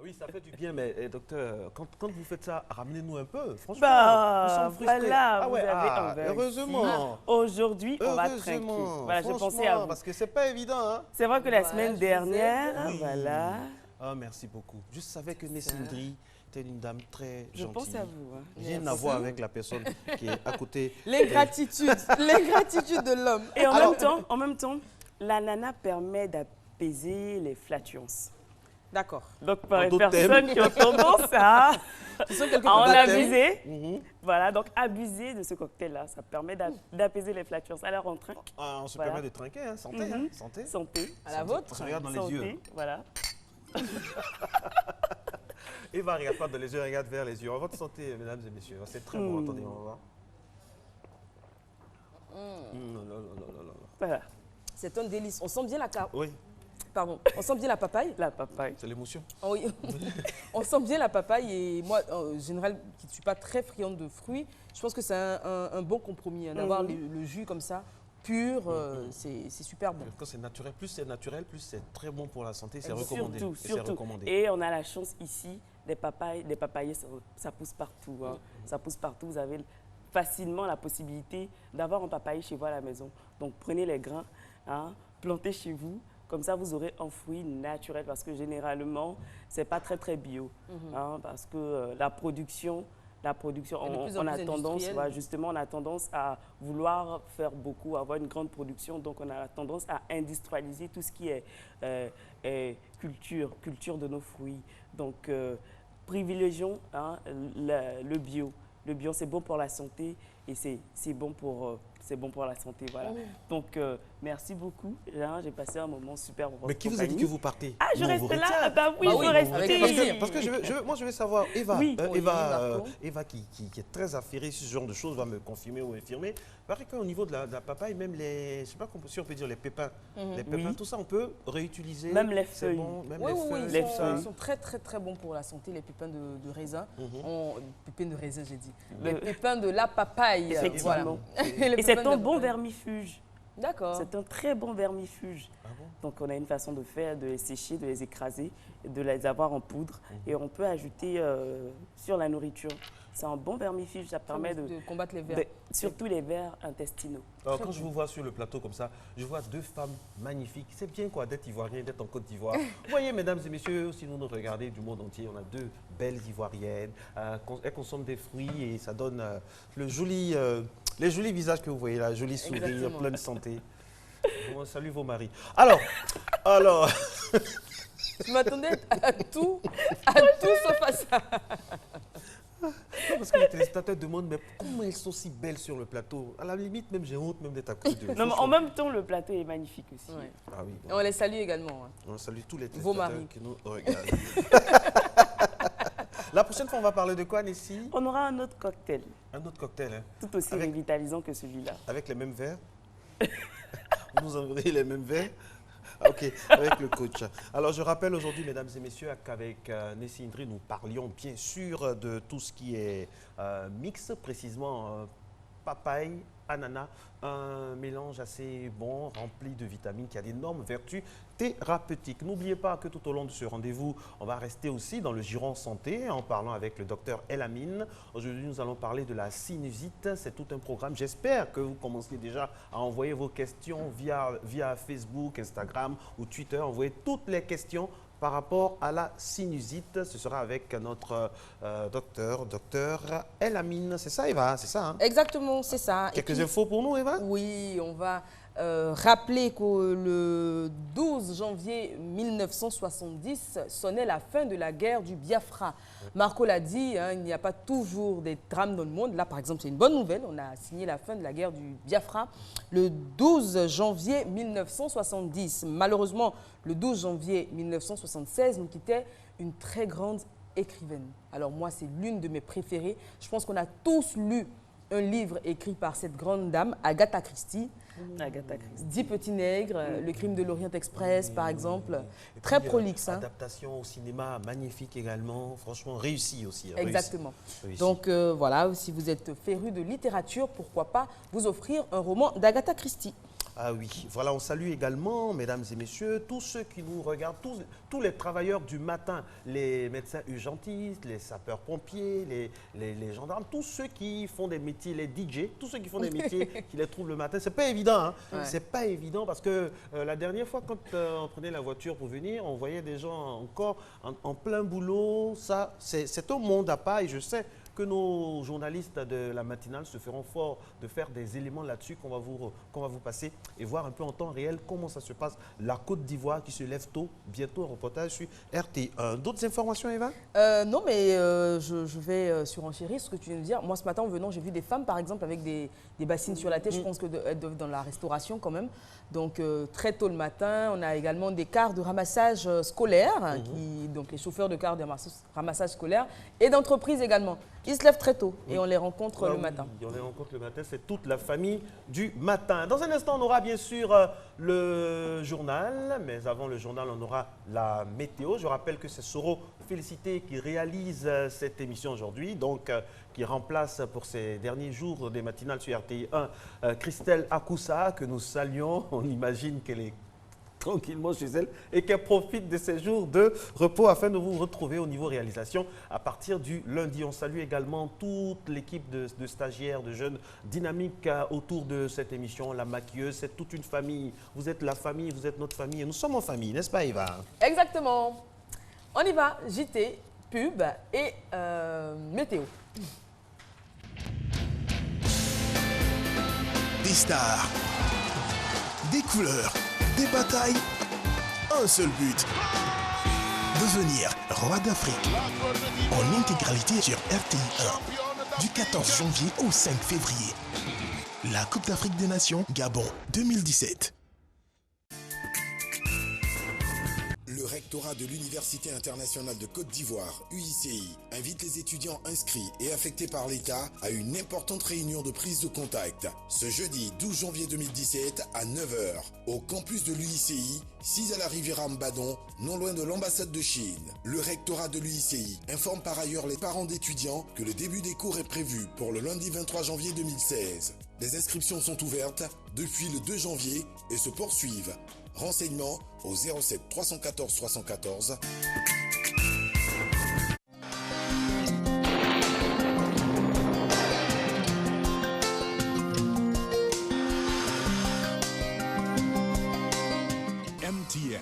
Speaker 1: Oui, ça fait du bien, mais docteur, quand vous faites ça, ramenez-nous un peu. Franchement,
Speaker 7: Bah,
Speaker 1: nous sommes frustrés.
Speaker 7: voilà, vous avez un verre
Speaker 1: heureusement.
Speaker 7: Aujourd'hui, on va trinquer.
Speaker 1: Heureusement.
Speaker 7: Voilà, je pensais à vous.
Speaker 1: Parce que c'est pas évident, hein.
Speaker 7: C'est vrai que la semaine
Speaker 2: je
Speaker 7: dernière,
Speaker 1: Oui.
Speaker 7: voilà,
Speaker 1: Ah, merci beaucoup. Je savais que Nessindri était une dame très
Speaker 7: je
Speaker 1: gentille.
Speaker 7: pense à vous. Hein.
Speaker 1: Rien à voir avec la personne qui est à côté.
Speaker 2: L'ingratitude de l'homme.
Speaker 7: Et en même temps, l'ananas permet d'apaiser les flatulences.
Speaker 2: D'accord.
Speaker 7: Donc, pour
Speaker 1: En
Speaker 7: les
Speaker 1: d'autres
Speaker 7: personnes qui ont tendance à en
Speaker 1: baptêmes.
Speaker 7: abuser, voilà, donc abuser de ce cocktail-là, ça permet d'apaiser les flatulences. Alors, on trinque,
Speaker 1: Ah, on se
Speaker 7: Voilà.
Speaker 1: permet de trinquer, hein. Santé, hein. Santé.
Speaker 7: santé,
Speaker 2: À la vôtre.
Speaker 1: On se regarde dans les
Speaker 7: santé,
Speaker 1: yeux.
Speaker 7: voilà.
Speaker 1: Eva, regarde pas dans les yeux, regarde vers les yeux. À votre santé, mesdames et messieurs. C'est très bon. Attendez, on va voir. Non, non, non, non, non, non.
Speaker 7: Voilà,
Speaker 2: C'est un délice. On sent bien la
Speaker 1: Oui,
Speaker 2: Pardon. On sent bien la papaye.
Speaker 7: la papaye.
Speaker 1: c'est l'émotion.
Speaker 2: Oui. On sent bien la papaye et moi, en général, qui ne suis pas très friande de fruits, je pense que c'est un bon compromis. Hein, d'avoir le jus comme ça, pur, c'est super bon.
Speaker 1: Quand c'est naturel, plus c'est très bon pour la santé, c'est
Speaker 2: Surtout,
Speaker 1: recommandé.
Speaker 7: Surtout,
Speaker 1: Et c'est
Speaker 7: surtout.
Speaker 1: recommandé.
Speaker 7: Et on a la chance ici, des papayers, ça pousse partout. Hein. Ça pousse partout. Vous avez facilement la possibilité d'avoir un papayer chez vous à la maison. Donc prenez les grains, hein, plantez chez vous. Comme ça, vous aurez un fruit naturel parce que généralement, c'est pas très bio. Hein, parce que la production, on a tendance, justement, on a tendance à vouloir faire beaucoup, avoir une grande production. Donc, on a tendance à industrialiser tout ce qui est culture de nos fruits. Donc, privilégions le bio. Le bio, c'est bon pour la santé et c'est bon pour la santé. Voilà. Donc, merci beaucoup. J'ai passé un moment super pour votre
Speaker 1: Mais qui vous a dit que vous partez?
Speaker 7: Ah, je
Speaker 1: Non,
Speaker 7: reste
Speaker 1: vous
Speaker 7: là.
Speaker 1: restez.
Speaker 7: Bah oui,
Speaker 2: Bah
Speaker 7: je
Speaker 2: oui,
Speaker 7: veux
Speaker 2: avec
Speaker 7: rester.
Speaker 2: plaisir.
Speaker 1: Parce que moi, je veux savoir, Eva,
Speaker 7: Oui.
Speaker 1: Eva qui est très affairée sur ce genre de choses, va me confirmer ou infirmer. Il paraît qu'au niveau de la papaye, même les, je ne sais pas si on peut dire les pépins,
Speaker 7: Oui.
Speaker 1: tout ça, on peut réutiliser.
Speaker 7: Même les
Speaker 1: C'est
Speaker 7: feuilles.
Speaker 1: bon, même
Speaker 2: Oui,
Speaker 1: les
Speaker 2: oui,
Speaker 1: feuilles.
Speaker 2: oui,
Speaker 7: les
Speaker 2: ils
Speaker 7: feuilles.
Speaker 2: sont très bons pour la santé, les pépins de raisin. Pépins de raisin, j'ai dit.
Speaker 7: Le-
Speaker 2: Les pépins de la papaye.
Speaker 7: Effectivement.
Speaker 2: Les
Speaker 7: Et c'est
Speaker 2: pépins de
Speaker 7: un
Speaker 2: la
Speaker 7: bon
Speaker 2: papaye.
Speaker 7: vermifuge.
Speaker 2: D'accord.
Speaker 7: C'est un très bon vermifuge.
Speaker 1: Ah bon?
Speaker 7: Donc, on a une façon de faire, de les sécher, de les écraser, de les avoir en poudre. Et on peut ajouter sur la nourriture. C'est un bon vermifuge, ça permet de
Speaker 2: combattre les vers.
Speaker 7: surtout les vers intestinaux.
Speaker 1: Alors, quand je vous vois sur le plateau comme ça, je vois deux femmes magnifiques. C'est bien quoi d'être ivoirien, d'être en Côte d'Ivoire. Vous voyez, mesdames et messieurs, si vous nous regardez du monde entier, on a deux belles ivoiriennes. Elles consomment des fruits et ça donne les jolis visages que vous voyez là, jolis sourires,
Speaker 2: Exactement.
Speaker 1: plein de santé. Bon, salut vos maris. Alors,
Speaker 2: Je m'attendais à tout sauf à ça.
Speaker 1: non, parce que les téléspectateurs demandent, mais comment elles sont si belles sur le plateau? À la limite, même j'ai honte même d'être à côté de
Speaker 7: Non, mais en même temps, le plateau est magnifique aussi.
Speaker 2: Ouais.
Speaker 1: Ah oui,
Speaker 2: Et on les salue également. Hein.
Speaker 1: on salue tous les
Speaker 2: Vos maris.
Speaker 1: téléspectateurs qui nous regardent. La prochaine fois, on va parler de quoi, Nessie?
Speaker 7: On aura un autre cocktail,
Speaker 1: Un autre cocktail, hein,
Speaker 7: tout aussi
Speaker 1: Avec-
Speaker 7: revitalisant que celui-là.
Speaker 1: avec les mêmes verres. Vous nous enverrez les mêmes verres. Ah, ok, avec le coach. Alors, je rappelle aujourd'hui, mesdames et messieurs, qu'avec Nessie Indri, nous parlions bien sûr de tout ce qui est mix, précisément papaye, ananas, un mélange assez bon, rempli de vitamines, qui a d'énormes vertus thérapeutiques. N'oubliez pas que tout au long de ce rendez-vous, on va rester aussi dans le giron santé en parlant avec le docteur Elamine. Aujourd'hui, nous allons parler de la sinusite. C'est tout un programme. J'espère que vous commencez déjà à envoyer vos questions via Facebook, Instagram ou Twitter. Envoyez toutes les questions par rapport à la sinusite. Ce sera avec notre docteur Elamine. C'est ça, Eva? C'est ça, hein?
Speaker 2: Exactement, c'est ça. Et
Speaker 1: Quelques
Speaker 2: puis-
Speaker 1: infos pour nous, Eva?
Speaker 2: Oui, on va rappeler que le 12 janvier 1970 sonnait la fin de la guerre du Biafra. Marco l'a dit, hein, il n'y a pas toujours des drames dans le monde. Là, par exemple, c'est une bonne nouvelle. On a signé la fin de la guerre du Biafra le 12 janvier 1970. Malheureusement, le 12 janvier 1976 nous quittait une très grande écrivaine. Alors moi, c'est l'une de mes préférées. Je pense qu'on a tous lu un livre écrit par cette grande dame, Agatha Christie.
Speaker 7: Agatha Christie.
Speaker 2: 10 petits nègres, Le crime de l'Orient Express, par exemple. Très prolixe.
Speaker 1: Adaptation au cinéma magnifique également, franchement réussi aussi.
Speaker 2: Exactement.
Speaker 1: Réussi.
Speaker 2: Donc voilà, si vous êtes féru de littérature, pourquoi pas vous offrir un roman d'Agatha Christie.
Speaker 1: Ah oui, voilà, on salue également, mesdames et messieurs, tous ceux qui nous regardent, tous les travailleurs du matin, les médecins urgentistes, les sapeurs-pompiers, les gendarmes, tous ceux qui font des métiers, les DJ, tous ceux qui font des métiers, qui les trouvent le matin. C'est pas évident, hein.
Speaker 2: Ouais.
Speaker 1: C'est pas évident parce que la dernière fois, quand on prenait la voiture pour venir, on voyait des gens encore en plein boulot. Ça, c'est un monde à part et je sais que nos journalistes de la matinale se feront fort de faire des éléments là-dessus qu'on va vous passer et voir un peu en temps réel comment ça se passe. La Côte d'Ivoire qui se lève tôt, bientôt un reportage sur RT1. D'autres informations, Eva?
Speaker 2: Non, mais je vais surenchérir ce que tu viens de dire. Moi, ce matin, en venant, j'ai vu des femmes, par exemple, avec des bassines sur la tête. Je pense qu'elles doivent dans la restauration quand même. Donc, très tôt le matin, on a également des cars de ramassage scolaire, donc les chauffeurs de cars de ramassage scolaire et d'entreprise également. Ils se lèvent très tôt et on les rencontre le matin.
Speaker 1: On les rencontre le matin, c'est toute la famille du matin. Dans un instant, on aura bien sûr le journal, mais avant le journal, on aura la météo. Je rappelle que c'est Soro Félicité qui réalise cette émission aujourd'hui, donc qui remplace pour ces derniers jours des matinales sur RTI1 Christelle Akoussa, que nous saluons. On imagine qu'elle est tranquillement chez elle et qu'elle profite de ces jours de repos afin de vous retrouver au niveau réalisation à partir du lundi. On salue également toute l'équipe de stagiaires, de jeunes dynamiques autour de cette émission. La maquilleuse, c'est toute une famille. Vous êtes la famille, vous êtes notre famille et nous sommes en famille, n'est-ce pas Eva?
Speaker 2: Exactement. On y va, JT, pub et météo.
Speaker 9: Des stars, des couleurs, des batailles, un seul but. Devenir roi d'Afrique. En intégralité sur RTI1. Du 14 janvier au 5 février. La Coupe d'Afrique des Nations Gabon 2017.
Speaker 10: Le rectorat de l'Université internationale de Côte d'Ivoire, UICI, invite les étudiants inscrits et affectés par l'État à une importante réunion de prise de contact ce jeudi 12 janvier 2017 à 9h au campus de l'UICI, 6 à la Riviera Mbadon, non loin de l'ambassade de Chine. Le rectorat de l'UICI informe par ailleurs les parents d'étudiants que le début des cours est prévu pour le lundi 23 janvier 2016. Les inscriptions sont ouvertes depuis le 2 janvier et se poursuivent. Renseignements au 07 314 314.
Speaker 9: MTN,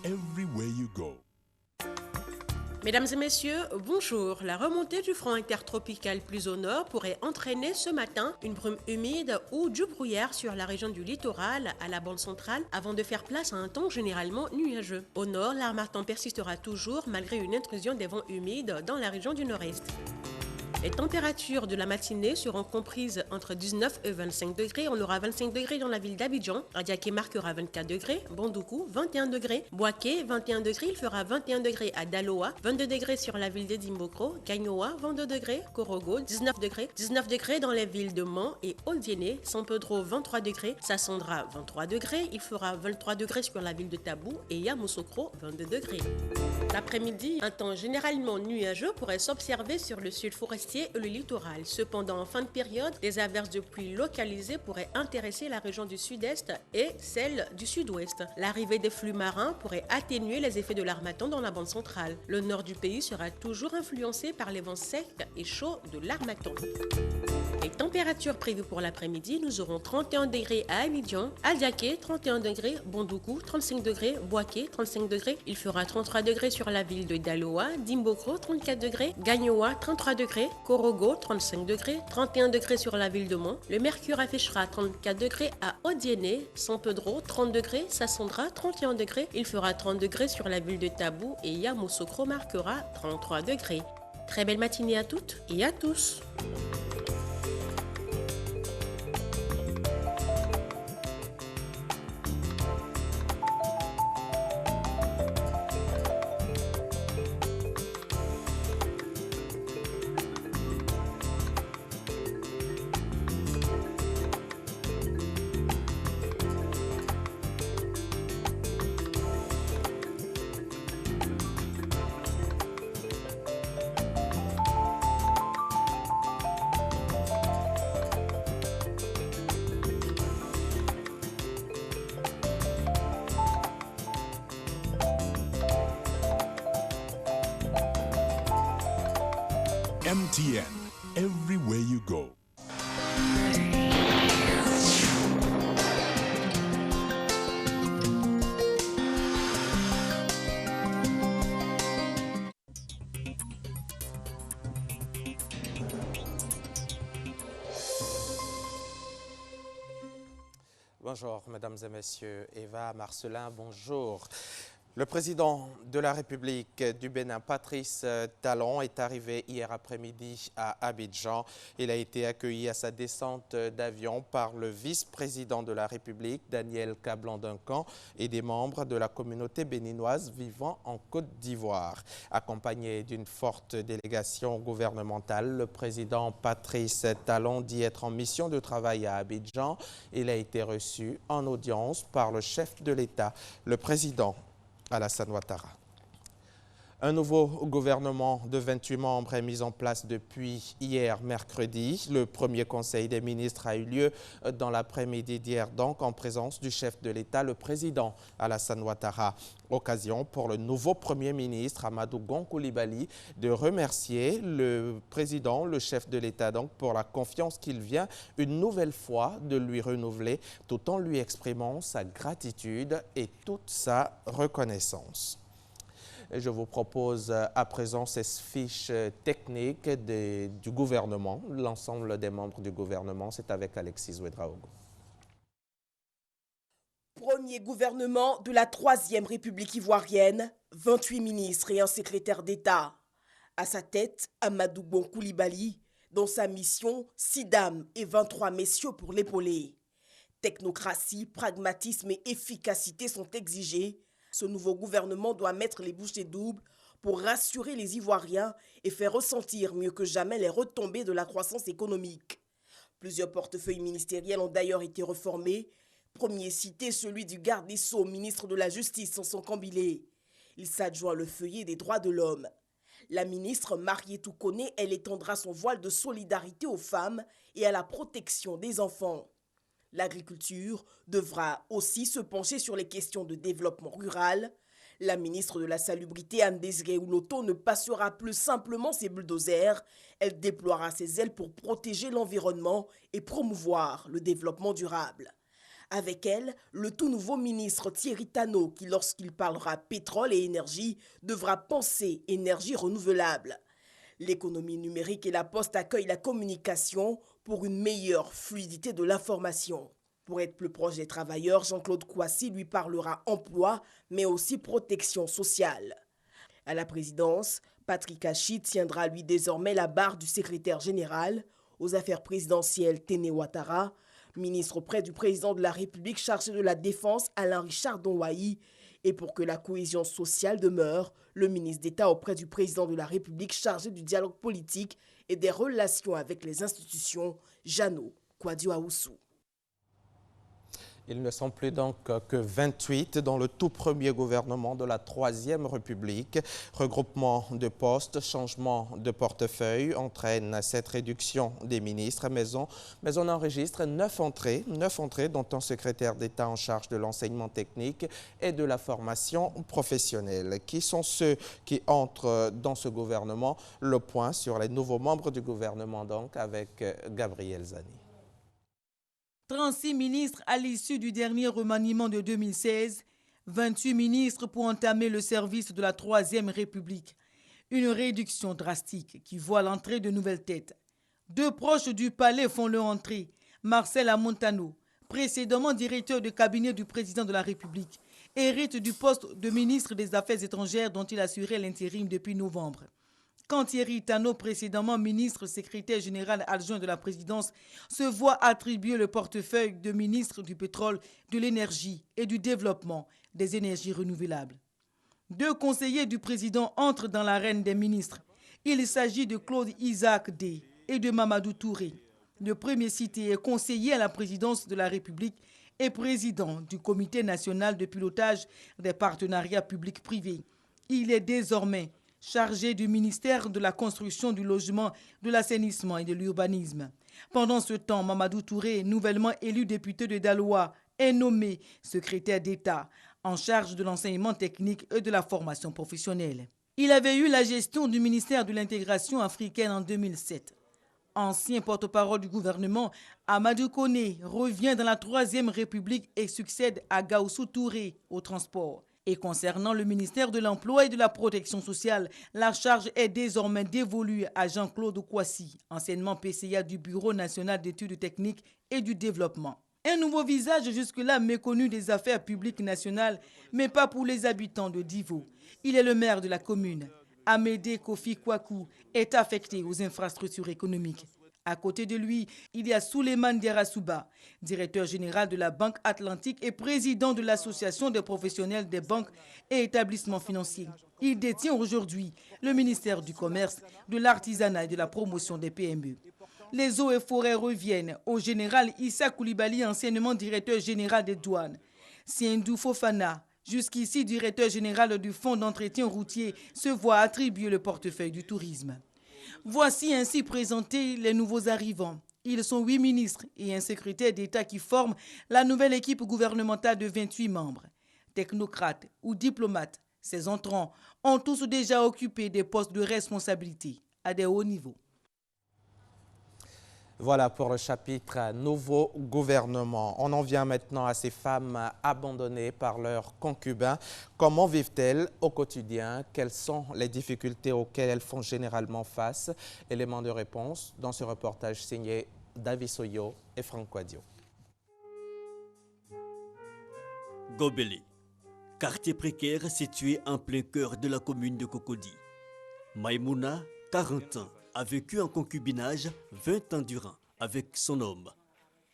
Speaker 9: everywhere you go.
Speaker 11: Mesdames et messieurs, bonjour. La remontée du front intertropical plus au nord pourrait entraîner ce matin une brume humide ou du brouillard sur la région du littoral à la bande centrale avant de faire place à un temps généralement nuageux. Au nord, l'harmattan persistera toujours malgré une intrusion des vents humides dans la région du nord-est. Les températures de la matinée seront comprises entre 19 et 25 degrés. On aura 25 degrés dans la ville d'Abidjan. Adiaké marquera 24 degrés. Bandoukou, 21 degrés. Boaké, 21 degrés. Il fera 21 degrés à Daloa. 22 degrés sur la ville de Dimbokro. Gagnoa, 22 degrés. Korogo, 19 degrés. 19 degrés dans les villes de Mans et Ondiéné. San Pedro, 23 degrés. Sassandra, 23 degrés. Il fera 23 degrés sur la ville de Tabou. Et Yamoussoukro, 22 degrés. L'après-midi, un temps généralement nuageux pourrait s'observer sur le sud forestier et le littoral. Cependant, en fin de période, des averses de pluie localisées pourraient intéresser la région du sud-est et celle du sud-ouest. L'arrivée des flux marins pourrait atténuer les effets de l'harmattan dans la bande centrale. Le nord du pays sera toujours influencé par les vents secs et chauds de l'harmattan. Les températures prévues pour l'après-midi, nous aurons 31 degrés à Abidjan, Adiaké 31 degrés, Bandoukou 35 degrés, Boaké 35 degrés. Il fera 33 degrés sur la ville de Daloa, Dimbokro 34 degrés, Gagnoa 33 degrés, Korogo 35 degrés, 31 degrés sur la ville de Mans. Le mercure affichera 34 degrés à Odiéné, San Pedro 30 degrés, Sassandra 31 degrés. Il fera 30 degrés sur la ville de Tabou et Yamoussoukro marquera 33 degrés. Très belle matinée à toutes et à tous.
Speaker 9: MTN, everywhere you go.
Speaker 12: Bonjour, mesdames et messieurs. Eva Marcelin, bonjour. Le président de la République du Bénin, Patrice Talon, est arrivé hier après-midi à Abidjan. Il a été accueilli à sa descente d'avion par le vice-président de la République, Daniel Kablan-Duncan, et des membres de la communauté béninoise vivant en Côte d'Ivoire. Accompagné d'une forte délégation gouvernementale, le président Patrice Talon dit être en mission de travail à Abidjan. Il a été reçu en audience par le chef de l'État, le président Alassane Ouattara. Un nouveau gouvernement de 28 membres est mis en place depuis hier mercredi. Le premier conseil des ministres a eu lieu dans l'après-midi d'hier, donc en présence du chef de l'État, le président Alassane Ouattara. Occasion pour le nouveau premier ministre Amadou Gon Coulibaly de remercier le président, le chef de l'État, donc pour la confiance qu'il vient une nouvelle fois de lui renouveler, tout en lui exprimant sa gratitude et toute sa reconnaissance. Je vous propose à présent ces fiches techniques du gouvernement, l'ensemble des membres du gouvernement. C'est avec Alexis Ouedraogo.
Speaker 13: Premier gouvernement de la 3e République ivoirienne, 28 ministres et un secrétaire d'État. À sa tête, Amadou Gon Coulibaly, dans sa mission, 6 dames et 23 messieurs pour l'épauler. Technocratie, pragmatisme et efficacité sont exigés. Ce nouveau gouvernement doit mettre les bouchées doubles pour rassurer les Ivoiriens et faire ressentir mieux que jamais les retombées de la croissance économique. Plusieurs portefeuilles ministériels ont d'ailleurs été reformés. Premier cité, celui du garde des Sceaux, ministre de la Justice, Sanson Kambilé. Il s'adjoint le feuillet des droits de l'homme. La ministre Marietou Koné, elle étendra son voile de solidarité aux femmes et à la protection des enfants. L'agriculture devra aussi se pencher sur les questions de développement rural. La ministre de la Salubrité, Anne-Désirée Ouloto, ne passera plus simplement ses bulldozers. Elle déploiera ses ailes pour protéger l'environnement et promouvoir le développement durable. Avec elle, le tout nouveau ministre Thierry Tano, qui lorsqu'il parlera pétrole et énergie, devra penser énergie renouvelable. L'économie numérique et la poste accueillent la communication pour une meilleure fluidité de l'information. Pour être plus proche des travailleurs, Jean-Claude Kouassi lui parlera emploi, mais aussi protection sociale. À la présidence, Patrick Hachi tiendra lui désormais la barre du secrétaire général. Aux affaires présidentielles, Téné Ouattara, ministre auprès du président de la République chargé de la Défense, Alain Richard Donwahi. Et pour que la cohésion sociale demeure, le ministre d'État auprès du président de la République chargé du dialogue politique et des relations avec les institutions, Jeannot Kouadio Aoussou.
Speaker 12: Ils ne sont plus donc que 28 dans le tout premier gouvernement de la 3e République. Regroupement de postes, changement de portefeuille entraîne cette réduction des ministres, mais on enregistre 9 entrées, dont un secrétaire d'État en charge de l'enseignement technique et de la formation professionnelle. Qui sont ceux qui entrent dans ce gouvernement? Le point sur les nouveaux membres du gouvernement donc avec Gabriel Zani.
Speaker 14: 36 ministres à l'issue du dernier remaniement de 2016, 28 ministres pour entamer le service de la 3e République. Une réduction drastique qui voit l'entrée de nouvelles têtes. 2 proches du palais font leur entrée. Marcel Amontano, précédemment directeur de cabinet du président de la République, hérite du poste de ministre des Affaires étrangères dont il assurait l'intérim depuis novembre. Quand Thierry Tano, précédemment ministre secrétaire général adjoint de la présidence, se voit attribuer le portefeuille de ministre du pétrole, de l'énergie et du développement des énergies renouvelables. 2 conseillers du président entrent dans l'arène des ministres. Il s'agit de Claude Isaac Day et de Mamadou Touré. Le premier cité est conseiller à la présidence de la République et président du Comité national de pilotage des partenariats publics-privés. Il est désormais chargé du ministère de la Construction, du Logement, de l'Assainissement et de l'Urbanisme. Pendant ce temps, Mamadou Touré, nouvellement élu député de Daloa, est nommé secrétaire d'État en charge de l'enseignement technique et de la formation professionnelle. Il avait eu la gestion du ministère de l'intégration africaine en 2007. Ancien porte-parole du gouvernement, Amadou Koné revient dans la 3e République et succède à Gaussou Touré au transport. Et concernant le ministère de l'Emploi et de la Protection sociale, la charge est désormais dévolue à Jean-Claude Kwasi, anciennement PCA du Bureau national d'études techniques et du développement. Un nouveau visage jusque-là méconnu des affaires publiques nationales, mais pas pour les habitants de Divo. Il est le maire de la commune. Amédé Kofi Kwaku est affecté aux infrastructures économiques. À côté de lui, il y a Souleymane Derasouba, directeur général de la Banque Atlantique et président de l'Association des professionnels des banques et établissements financiers. Il détient aujourd'hui le ministère du Commerce, de l'Artisanat et de la promotion des PME. Les eaux et forêts reviennent au général Issa Koulibaly, anciennement directeur général des douanes. Siendou Fofana, jusqu'ici directeur général du Fonds d'entretien routier, se voit attribuer le portefeuille du tourisme. Voici ainsi présentés les nouveaux arrivants. Ils sont 8 ministres et un secrétaire d'État qui forment la nouvelle équipe gouvernementale de 28 membres. Technocrates ou diplomates, ces entrants ont tous déjà occupé des postes de responsabilité à des hauts niveaux.
Speaker 12: Voilà pour le chapitre nouveau gouvernement. On en vient maintenant à ces femmes abandonnées par leurs concubins. Comment vivent-elles au quotidien? Quelles sont les difficultés auxquelles elles font généralement face? Élément de réponse dans ce reportage signé David Soyo et Franck Quadio.
Speaker 15: Gobelé, quartier précaire situé en plein cœur de la commune de Cocody. Maïmouna, 40 ans, a vécu en concubinage 20 ans durant avec son homme.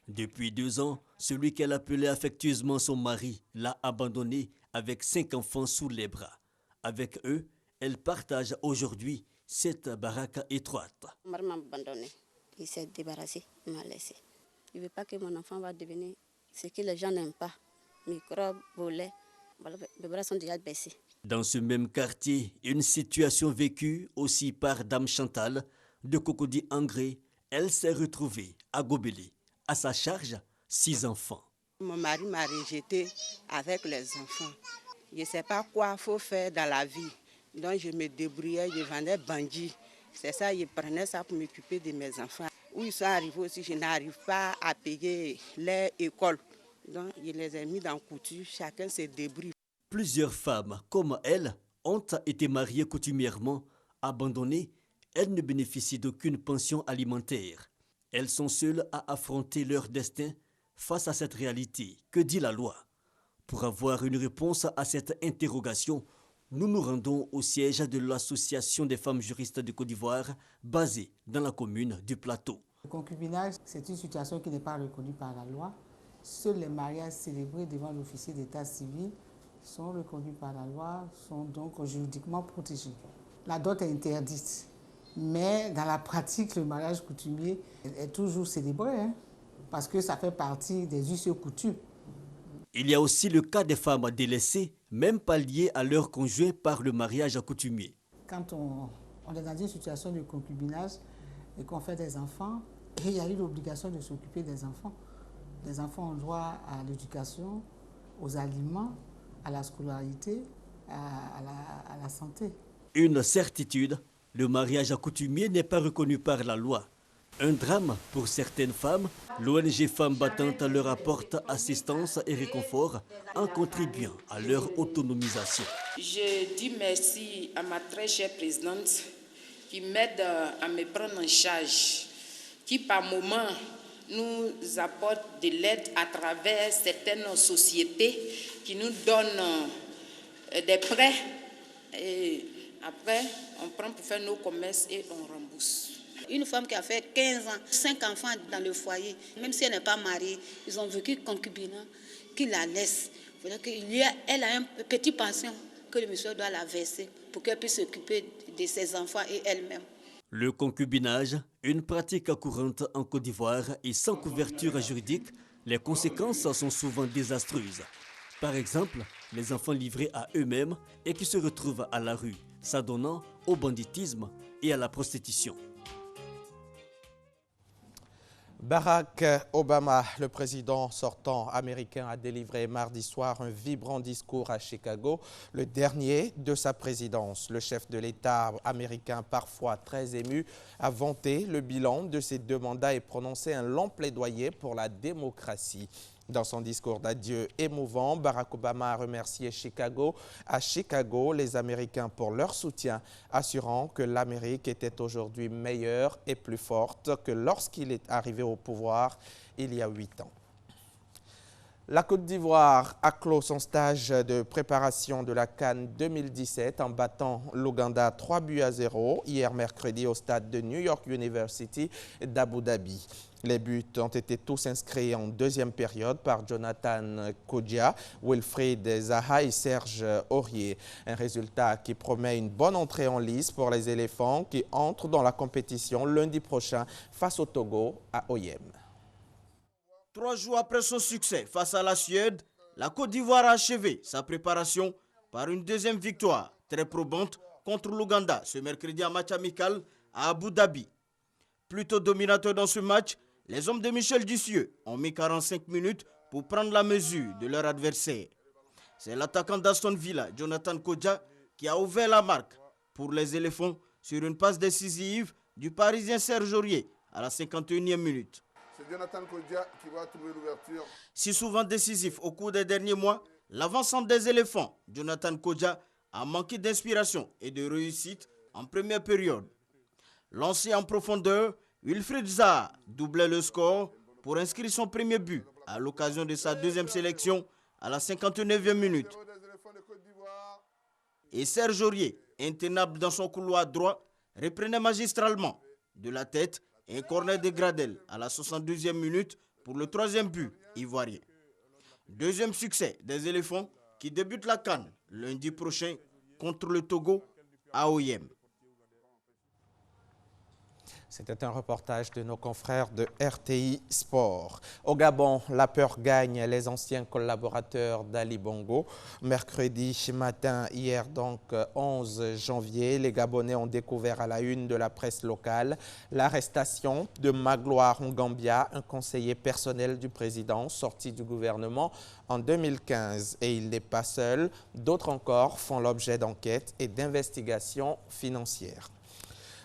Speaker 15: Depuis 2 ans, celui qu'elle appelait affectueusement son mari l'a abandonnée avec 5 enfants sous les bras. Avec eux, elle partage aujourd'hui cette baraque étroite.
Speaker 16: Maman m'a abandonné. Il s'est débarrassé, il m'a laissé. Il ne veut pas que mon enfant va devenir ce que les gens n'aiment pas. Microbes, volets, les bras sont déjà baissés.
Speaker 15: Dans ce même quartier, une situation vécue aussi par Dame Chantal de Cocody-Angré. Elle s'est retrouvée à Gobelé. À sa charge, 6 enfants.
Speaker 17: Mon mari m'a rejetée avec les enfants. Je ne sais pas quoi il faut faire dans la vie. Donc je me débrouillais, je vendais bandit. C'est ça, je prenais ça pour m'occuper de mes enfants. Où ils sont arrivés aussi, je n'arrive pas à payer leur école. Donc je les ai mis dans couture, chacun se débrouille.
Speaker 15: Plusieurs femmes, comme elle, ont été mariées coutumièrement, abandonnées. Elles ne bénéficient d'aucune pension alimentaire. Elles sont seules à affronter leur destin face à cette réalité. Que dit la loi? Pour avoir une réponse à cette interrogation, nous nous rendons au siège de l'Association des femmes juristes de Côte d'Ivoire, basée dans la commune du Plateau.
Speaker 18: Le concubinage, c'est une situation qui n'est pas reconnue par la loi. Seuls les mariages célébrés devant l'officier d'état civil sont reconnus par la loi, sont donc juridiquement protégés. La dot est interdite, mais dans la pratique, le mariage coutumier est toujours célébré, parce que ça fait partie des us et coutumes.
Speaker 15: Il y a aussi le cas des femmes délaissées, même pas liées à leur conjoint par le mariage coutumier.
Speaker 18: Quand on est dans une situation de concubinage et qu'on fait des enfants, et il y a eu l'obligation de s'occuper des enfants. Les enfants ont droit à l'éducation, aux aliments, à la scolarité, à la santé.
Speaker 15: Une certitude, le mariage coutumier n'est pas reconnu par la loi. Un drame pour certaines femmes, l'ONG Femmes Battantes leur apporte assistance et réconfort en contribuant à leur autonomisation.
Speaker 19: Je dis merci à ma très chère présidente qui m'aide à me prendre en charge, qui par moment nous apporte de l'aide à travers certaines sociétés qui nous donnent des prêts. Et après, on prend pour faire nos commerces et on rembourse.
Speaker 16: Une femme qui a fait 15 ans, 5 enfants dans le foyer, même si elle n'est pas mariée, ils ont vécu concubinat, qui la laisse. Elle a un petit pension que le monsieur doit la verser pour qu'elle puisse s'occuper de ses enfants et elle-même.
Speaker 15: Le concubinage, une pratique courante en Côte d'Ivoire et sans couverture juridique, les conséquences sont souvent désastreuses. Par exemple, les enfants livrés à eux-mêmes et qui se retrouvent à la rue, s'adonnant au banditisme et à la prostitution.
Speaker 12: Barack Obama, le président sortant américain, a délivré mardi soir un vibrant discours à Chicago, le dernier de sa présidence. Le chef de l'État américain, parfois très ému, a vanté le bilan de ses 2 mandats et prononcé un long plaidoyer pour la démocratie. Dans son discours d'adieu émouvant, Barack Obama a remercié à Chicago les Américains pour leur soutien, assurant que l'Amérique était aujourd'hui meilleure et plus forte que lorsqu'il est arrivé au pouvoir il y a 8 ans. La Côte d'Ivoire a clos son stage de préparation de la CAN 2017 en battant l'Ouganda 3-0 hier mercredi au stade de New York University d'Abu Dhabi. Les buts ont été tous inscrits en deuxième période par Jonathan Kodja, Wilfried Zaha et Serge Aurier. Un résultat qui promet une bonne entrée en lice pour les éléphants qui entrent dans la compétition lundi prochain face au Togo à Oyem.
Speaker 20: 3 jours après son succès face à la Suède, la Côte d'Ivoire a achevé sa préparation par une deuxième victoire très probante contre l'Ouganda ce mercredi en match amical à Abu Dhabi. Plutôt dominateur dans ce match, les hommes de Michel Ducieux ont mis 45 minutes pour prendre la mesure de leur adversaire. C'est l'attaquant d'Aston Villa, Jonathan Kodja, qui a ouvert la marque pour les éléphants sur une passe décisive du Parisien Serge Aurier à la 51e minute.
Speaker 21: C'est Jonathan Kodja qui va trouver l'ouverture.
Speaker 20: Si souvent décisif au cours des derniers mois, l'avancement des éléphants, Jonathan Kodja, a manqué d'inspiration et de réussite en première période. Lancé en profondeur, Wilfried Zaha doublait le score pour inscrire son premier but à l'occasion de sa deuxième sélection à la 59e minute. Et Serge Aurier, intenable dans son couloir droit, reprenait magistralement de la tête un corner de Gradel à la 62e minute pour le 3e but ivoirien. Deuxième succès des éléphants qui débutent la CAN lundi prochain contre le Togo à Oyem.
Speaker 12: C'était un reportage de nos confrères de RTI Sport. Au Gabon, la peur gagne les anciens collaborateurs d'Ali Bongo. Mercredi matin, hier donc 11 janvier, les Gabonais ont découvert à la une de la presse locale l'arrestation de Magloire Ngambia, un conseiller personnel du président sorti du gouvernement en 2015. Et il n'est pas seul, d'autres encore font l'objet d'enquêtes et d'investigations financières.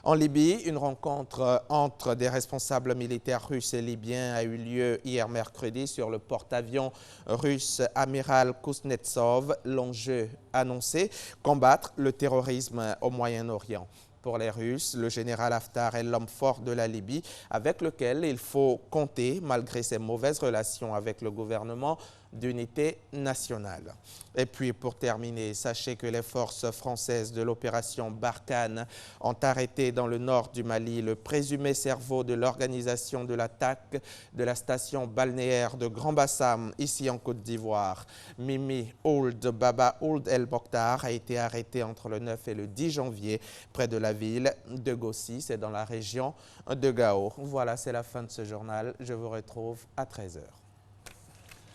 Speaker 12: En Libye, une rencontre entre des responsables militaires russes et libyens a eu lieu hier mercredi sur le porte-avions russe Amiral Kuznetsov. L'enjeu annoncé, combattre le terrorisme au Moyen-Orient. Pour les Russes, le général Haftar est l'homme fort de la Libye avec lequel il faut compter malgré ses mauvaises relations avec le gouvernement d'unité nationale. Et puis pour terminer, sachez que les forces françaises de l'opération Barkhane ont arrêté dans le nord du Mali le présumé cerveau de l'organisation de l'attaque de la station balnéaire de Grand Bassam, ici en Côte d'Ivoire. Mimi Ould Baba Ould El Mokhtar a été arrêté entre le 9 et le 10 janvier près de la ville de Gossi, c'est dans la région de Gao. Voilà, c'est la fin de ce journal. Je vous retrouve à 13h.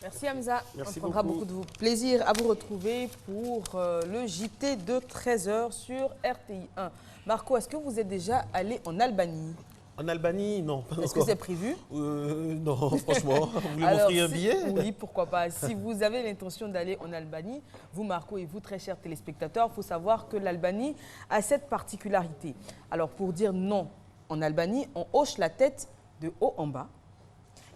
Speaker 2: Merci Hamza.
Speaker 1: Merci
Speaker 2: on prendra beaucoup de plaisir à vous retrouver pour le JT de 13h sur RTI 1. Marco, est-ce que vous êtes déjà allé en Albanie?
Speaker 1: En Albanie, non.
Speaker 2: Est-ce que c'est prévu?
Speaker 1: Non, franchement. Vous voulez m'offrir un billet?
Speaker 2: Oui, pourquoi pas. Si vous avez l'intention d'aller en Albanie, vous Marco et vous très chers téléspectateurs, il faut savoir que l'Albanie a cette particularité. Alors pour dire non en Albanie, on hoche la tête de haut en bas.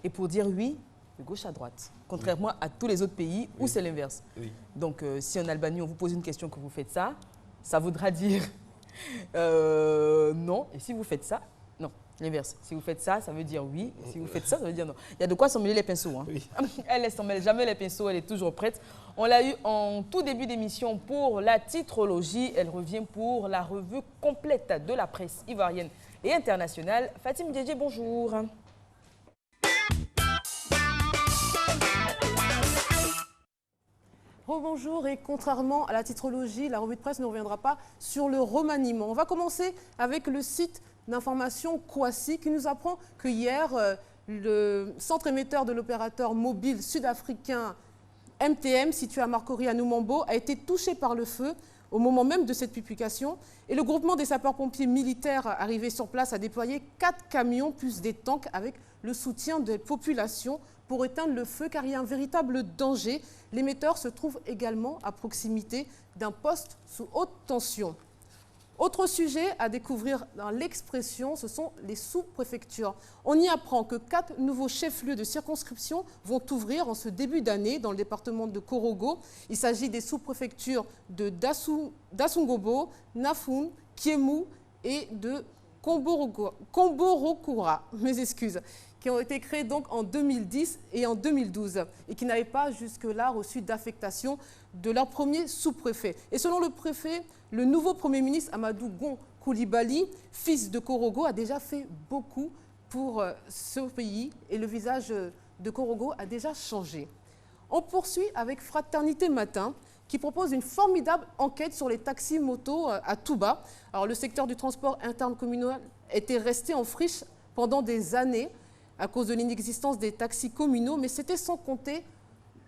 Speaker 2: Et pour dire oui, de gauche à droite, contrairement à tous les autres pays où c'est l'inverse. Oui. Donc, si en Albanie, on vous pose une question que vous faites ça, ça voudra dire non. Et si vous faites ça, non. L'inverse. Si vous faites ça, ça veut dire oui. Et si vous faites ça, ça veut dire non. Il y a de quoi s'emmêler les pinceaux. Hein. Oui. Elle ne s'en mêle jamais les pinceaux, elle est toujours prête. On l'a eu en tout début d'émission pour la titrologie. Elle revient pour la revue complète de la presse ivoirienne et internationale. Fatim Djedje, bonjour.
Speaker 3: Rebonjour et contrairement à la titrologie, la revue de presse ne reviendra pas sur le remaniement. On va commencer avec le site d'information Kwasi qui nous apprend que hier, le centre émetteur de l'opérateur mobile sud-africain MTM, situé à Marcory à Numambo, a été touché par le feu au moment même de cette publication. Et le groupement des sapeurs-pompiers militaires arrivés sur place a déployé 4 camions plus des tanks avec le soutien des populations pour éteindre le feu car il y a un véritable danger. L'émetteur se trouve également à proximité d'un poste sous haute tension. Autre sujet à découvrir dans l'Expression, ce sont les sous-préfectures. On y apprend que 4 nouveaux chefs-lieux de circonscription vont ouvrir en ce début d'année dans le département de Korogo. Il s'agit des sous-préfectures de Dasungobo, Nafun, Kiemu et de Komborokura, mes excuses, qui ont été créés donc en 2010 et en 2012 et qui n'avaient pas jusque-là reçu d'affectation de leur premier sous-préfet. Et selon le préfet, le nouveau Premier ministre Amadou Gon Coulibaly, fils de Korogo, a déjà fait beaucoup pour ce pays et le visage de Korogo a déjà changé. On poursuit avec Fraternité Matin qui propose une formidable enquête sur les taxis motos à Touba. Alors, le secteur du transport interne communal était resté en friche pendant des années à cause de l'inexistence des taxis communaux, mais c'était sans compter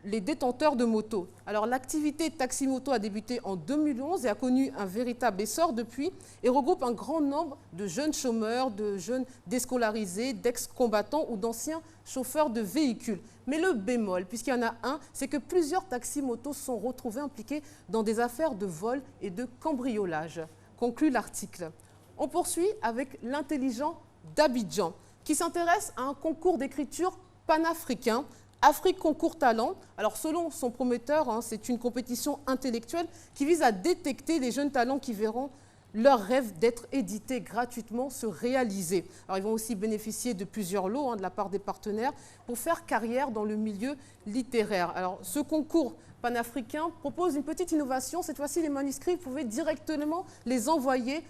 Speaker 3: les détenteurs de motos. Alors l'activité taxi-moto a débuté en 2011 et a connu un véritable essor depuis et regroupe un grand nombre de jeunes chômeurs, de jeunes déscolarisés, d'ex-combattants ou d'anciens chauffeurs de véhicules. Mais le bémol, puisqu'il y en a un, c'est que plusieurs taxi-motos sont retrouvés impliqués dans des affaires de vol et de cambriolage, conclut l'article. On poursuit avec l'intelligent d'Abidjan, qui s'intéresse à un concours d'écriture panafricain, Afrique Concours Talent. Alors selon son promoteur, c'est une compétition intellectuelle qui vise à détecter les jeunes talents qui verront leur rêve d'être édités gratuitement se réaliser. Alors ils vont aussi bénéficier de plusieurs lots de la part des partenaires pour faire carrière dans le milieu littéraire. Alors ce concours panafricain propose une petite innovation. Cette fois-ci, les manuscrits, vous pouvez directement les envoyer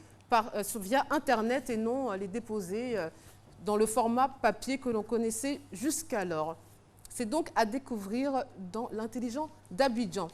Speaker 3: via Internet et non les déposer dans le format papier que l'on connaissait jusqu'alors. C'est donc à découvrir dans l'intelligent d'Abidjan.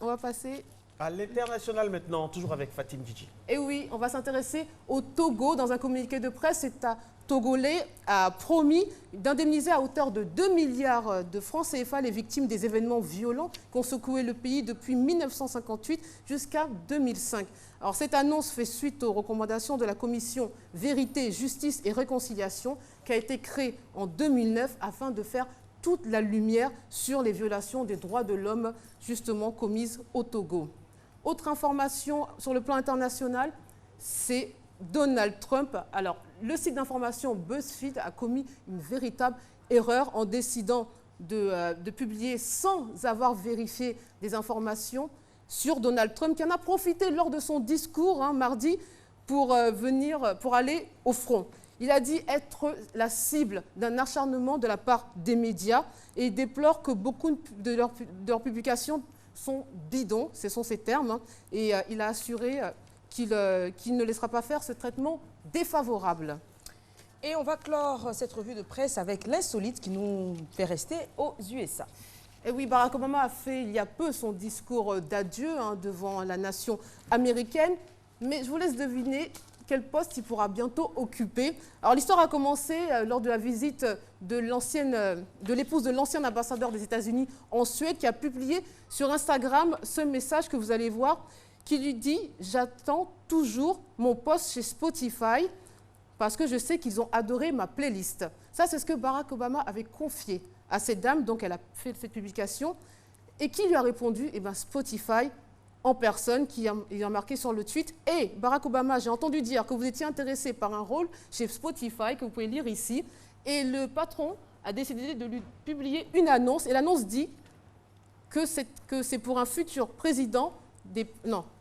Speaker 3: On va passer
Speaker 1: à l'international maintenant, toujours avec Fatim Djidji.
Speaker 3: Et oui, on va s'intéresser au Togo. Dans un communiqué de presse, l'État togolais a promis d'indemniser à hauteur de 2 milliards de francs CFA les victimes des événements violents qui ont secoué le pays depuis 1958 jusqu'à 2005. Alors, cette annonce fait suite aux recommandations de la commission Vérité, Justice et Réconciliation qui a été créée en 2009 afin de faire toute la lumière sur les violations des droits de l'homme justement commises au Togo. Autre information sur le plan international, c'est Donald Trump. Alors, le site d'information BuzzFeed a commis une véritable erreur en décidant de publier sans avoir vérifié des informations sur Donald Trump, qui en a profité lors de son discours mardi pour aller au front. Il a dit être la cible d'un acharnement de la part des médias et il déplore que beaucoup de leurs publications sont bidons, ce sont ses termes, et il a assuré qu'il ne laissera pas faire ce traitement défavorable.
Speaker 2: Et on va clore cette revue de presse avec l'insolite qui nous fait rester aux USA.
Speaker 3: Et oui, Barack Obama a fait il y a peu son discours d'adieu devant la nation américaine, mais je vous laisse deviner quel poste il pourra bientôt occuper. Alors l'histoire a commencé lors de la visite de l'épouse de l'ancien ambassadeur des États-Unis en Suède qui a publié sur Instagram ce message que vous allez voir qui lui dit « J'attends toujours mon poste chez Spotify parce que je sais qu'ils ont adoré ma playlist ». Ça, c'est ce que Barack Obama avait confié à cette dame, donc elle a fait cette publication, et qui lui a répondu Spotify en personne, qui a marqué sur le tweet « Hey, Barack Obama, j'ai entendu dire que vous étiez intéressé par un rôle chez Spotify, que vous pouvez lire ici. » Et le patron a décidé de lui publier une annonce, et l'annonce dit que c'est pour un futur président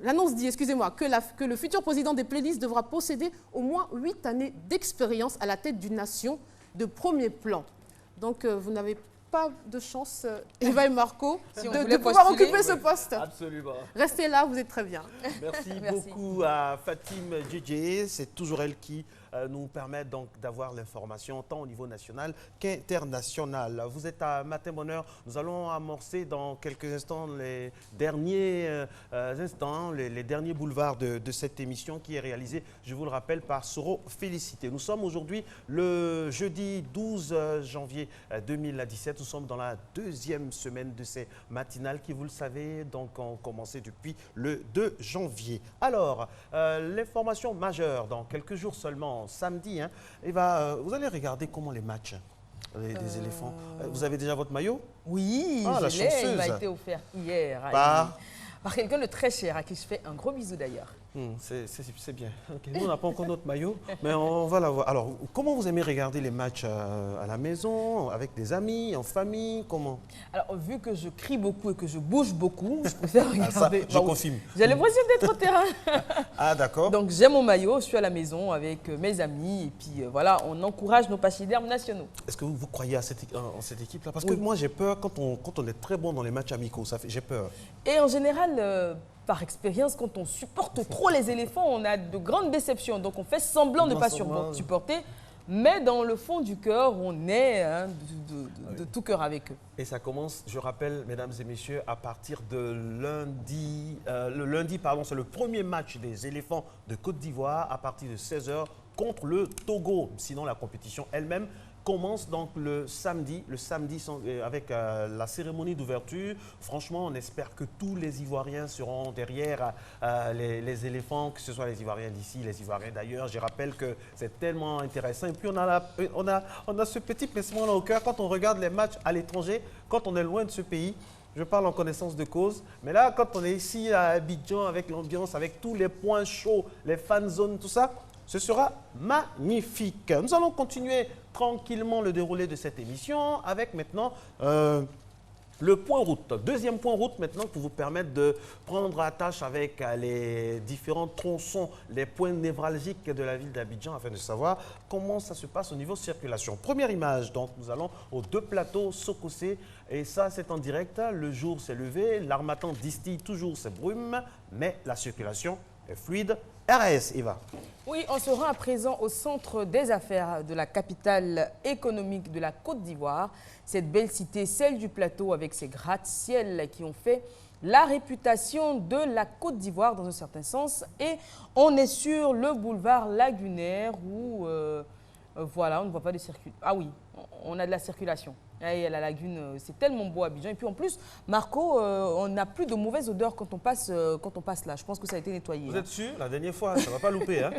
Speaker 3: l'annonce dit, excusez-moi, que le futur président des playlists devra posséder au moins 8 années d'expérience à la tête d'une nation de premier plan. Donc, vous n'avez pas de chance, Eva et Marco, de pouvoir occuper ce poste.
Speaker 1: Absolument.
Speaker 3: Restez là, vous êtes très bien.
Speaker 1: Merci beaucoup à Fatim Djidji. C'est toujours elle qui nous permet donc d'avoir l'information tant au niveau national qu'international. Vous êtes à Matin Bonheur. Nous allons amorcer dans quelques instants les derniers les derniers boulevards de cette émission qui est réalisée, je vous le rappelle, par Soro Félicité. Nous sommes aujourd'hui le jeudi 12 janvier 2017. nous sommes dans la deuxième semaine de ces matinales qui, vous le savez, donc ont commencé depuis le 2 janvier. Alors, l'information majeure, dans quelques jours seulement, samedi, hein, vous allez regarder comment les matchs des éléphants. Vous avez déjà votre maillot?
Speaker 2: Oui,
Speaker 1: la
Speaker 2: je l'ai.
Speaker 1: chanceuse.
Speaker 2: Il m'a été offert hier. Par quelqu'un de très cher, à qui je fais un gros bisou d'ailleurs.
Speaker 1: C'est bien. Okay. Nous, on n'a pas encore notre maillot, mais on va l'avoir. Alors, comment vous aimez regarder les matchs à la maison, avec des amis, en famille, comment?
Speaker 2: Alors, vu que je crie beaucoup et que je bouge beaucoup, je préfère regarder.
Speaker 1: Je confirme.
Speaker 2: J'ai l'impression d'être au terrain.
Speaker 1: Ah, d'accord.
Speaker 2: Donc, j'ai mon maillot, je suis à la maison avec mes amis, et puis voilà, on encourage nos pachydermes nationaux.
Speaker 1: Est-ce que vous croyez en cette équipe-là? Parce que moi, j'ai peur quand on est très bon dans les matchs amicaux, j'ai peur.
Speaker 2: Et en général, par expérience, quand on supporte trop les éléphants, on a de grandes déceptions. Donc, on fait semblant de ne pas supporter. Mais dans le fond du cœur, on est de tout cœur avec eux.
Speaker 1: Et ça commence, je rappelle, mesdames et messieurs, à partir de lundi. Le lundi, pardon, c'est le premier match des éléphants de Côte d'Ivoire à partir de 16 h contre le Togo. Sinon, la compétition elle-même commence donc le samedi avec la cérémonie d'ouverture. Franchement, on espère que tous les Ivoiriens seront derrière les éléphants, que ce soit les Ivoiriens d'ici, les Ivoiriens d'ailleurs. Je rappelle que c'est tellement intéressant. Et puis, on a ce petit pincement-là au cœur quand on regarde les matchs à l'étranger, quand on est loin de ce pays. Je parle en connaissance de cause. Mais là, quand on est ici à Abidjan, avec l'ambiance, avec tous les points chauds, les fan zones, tout ça, ce sera magnifique. Nous allons continuer tranquillement le déroulé de cette émission avec maintenant le point route. Deuxième point route maintenant pour vous permettre de prendre attache avec les différents tronçons, les points névralgiques de la ville d'Abidjan afin de savoir comment ça se passe au niveau circulation. Première image, donc nous allons aux deux plateaux Sokosé et ça c'est en direct. Le jour s'est levé, l'harmattan distille toujours ses brumes, mais la circulation est fluide. RAS, Eva.
Speaker 2: Oui, on se rend à présent au centre des affaires de la capitale économique de la Côte d'Ivoire. Cette belle cité, celle du plateau, avec ses gratte-ciel qui ont fait la réputation de la Côte d'Ivoire dans un certain sens. Et on est sur le boulevard lagunaire où, voilà, on ne voit pas de circulation. Ah oui, on a de la circulation. Et la lagune, c'est tellement beau à Abidjan. Et puis en plus, Marco, on n'a plus de mauvaise odeur quand on passe là. Je pense que ça a été nettoyé.
Speaker 1: Vous êtes sûr? La dernière fois, ça ne va pas louper. Hein?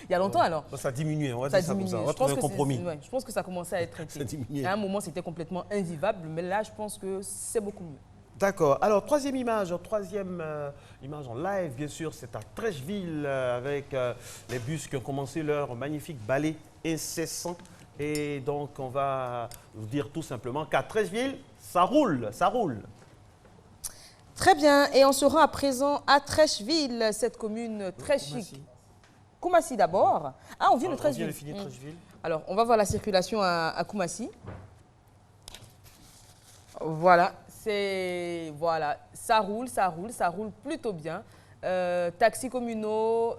Speaker 2: Il y a longtemps alors.
Speaker 1: Ça a diminué, on va dire ça comme ça. On va trouver un compromis.
Speaker 2: Je pense que ça commençait à être traité.
Speaker 1: Ça a diminué.
Speaker 2: À un moment, c'était complètement invivable. Mais là, je pense que c'est beaucoup mieux.
Speaker 1: D'accord. Alors, troisième image en live, bien sûr, c'est à Trècheville avec les bus qui ont commencé leur magnifique balai incessant. Et donc, on va vous dire tout simplement qu'à Trècheville, ça roule, ça roule.
Speaker 2: Très bien. Et on se rend à présent à Trècheville, cette commune très chic. Koumassi d'abord. Ah, on vient de Trècheville.
Speaker 1: On vient de finir Trècheville.
Speaker 2: Alors, on va voir la circulation à Koumassi. Voilà. Voilà. Ça roule plutôt bien. Taxis communaux,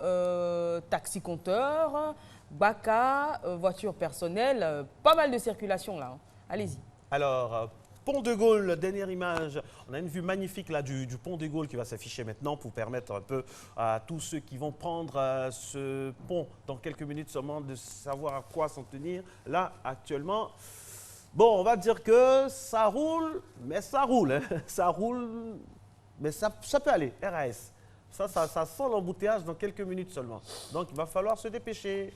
Speaker 2: taxis compteurs, Baka, voiture personnelle, pas mal de circulation là. Hein. Allez-y.
Speaker 1: Alors, Pont de Gaulle, dernière image. On a une vue magnifique là du Pont de Gaulle qui va s'afficher maintenant pour permettre un peu à tous ceux qui vont prendre ce pont dans quelques minutes seulement de savoir à quoi s'en tenir. Là, actuellement, bon, on va dire que ça roule, mais ça roule. Hein. Ça roule, mais ça peut aller. RAS. Ça sent l'embouteillage dans quelques minutes seulement. Donc, il va falloir se dépêcher.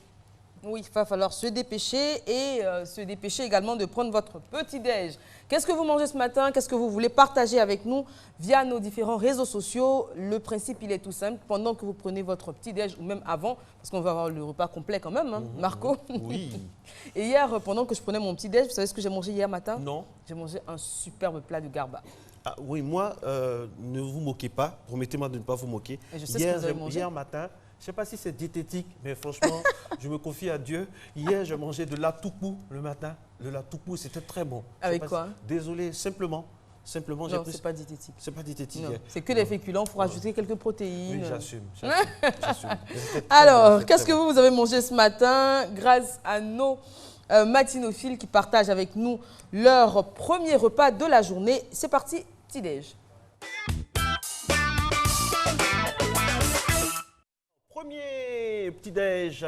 Speaker 2: Oui, il va falloir se dépêcher et se dépêcher également de prendre votre petit-déj. Qu'est-ce que vous mangez ce matin? Qu'est-ce que vous voulez partager avec nous via nos différents réseaux sociaux? Le principe, il est tout simple. Pendant que vous prenez votre petit-déj ou même avant, parce qu'on va avoir le repas complet quand même, hein, Marco.
Speaker 1: Oui.
Speaker 2: Et hier, pendant que je prenais mon petit-déj, vous savez ce que j'ai mangé hier matin?
Speaker 1: Non.
Speaker 2: J'ai mangé un superbe plat de garba.
Speaker 1: Ah, oui, moi, ne vous moquez pas. Promettez-moi de ne pas vous moquer.
Speaker 2: Et je sais ce que vous avez mangé.
Speaker 1: Hier matin, je ne sais pas si c'est diététique, mais franchement, je me confie à Dieu. Hier, j'ai mangé de l'atoupou le matin. Le l'atoupou, c'était très bon.
Speaker 2: Avec quoi?
Speaker 1: Désolé, simplement. Simplement,
Speaker 2: non, c'est pas diététique.
Speaker 1: C'est pas diététique.
Speaker 2: C'est que des féculents pour ajouter quelques protéines.
Speaker 1: Oui, j'assume.
Speaker 2: Alors, qu'est-ce que vous avez mangé ce matin grâce à nos matinophiles qui partagent avec nous leur premier repas de la journée? C'est parti, petit-déj.
Speaker 1: Premier petit-déj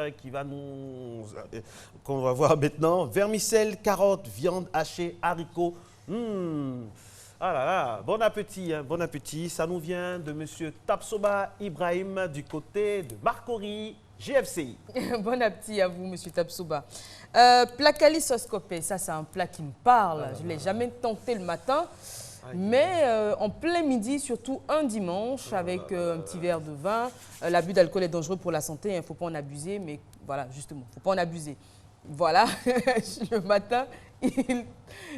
Speaker 1: qu'on va voir maintenant. Vermicelle, carottes, viande hachée, haricots, Ah là là, bon appétit, hein, bon appétit. Ça nous vient de M. Tapsoba Ibrahim du côté de Marcory, GFCI.
Speaker 2: Bon appétit à vous, M. Tapsoba. Placali sauce copé, ça c'est un plat qui me parle. Je ne l'ai jamais tenté le matin. Mais en plein midi, surtout un dimanche, avec un petit verre de vin. L'abus d'alcool est dangereux pour la santé, il ne faut pas en abuser, mais voilà, justement, il ne faut pas en abuser. Voilà, le matin,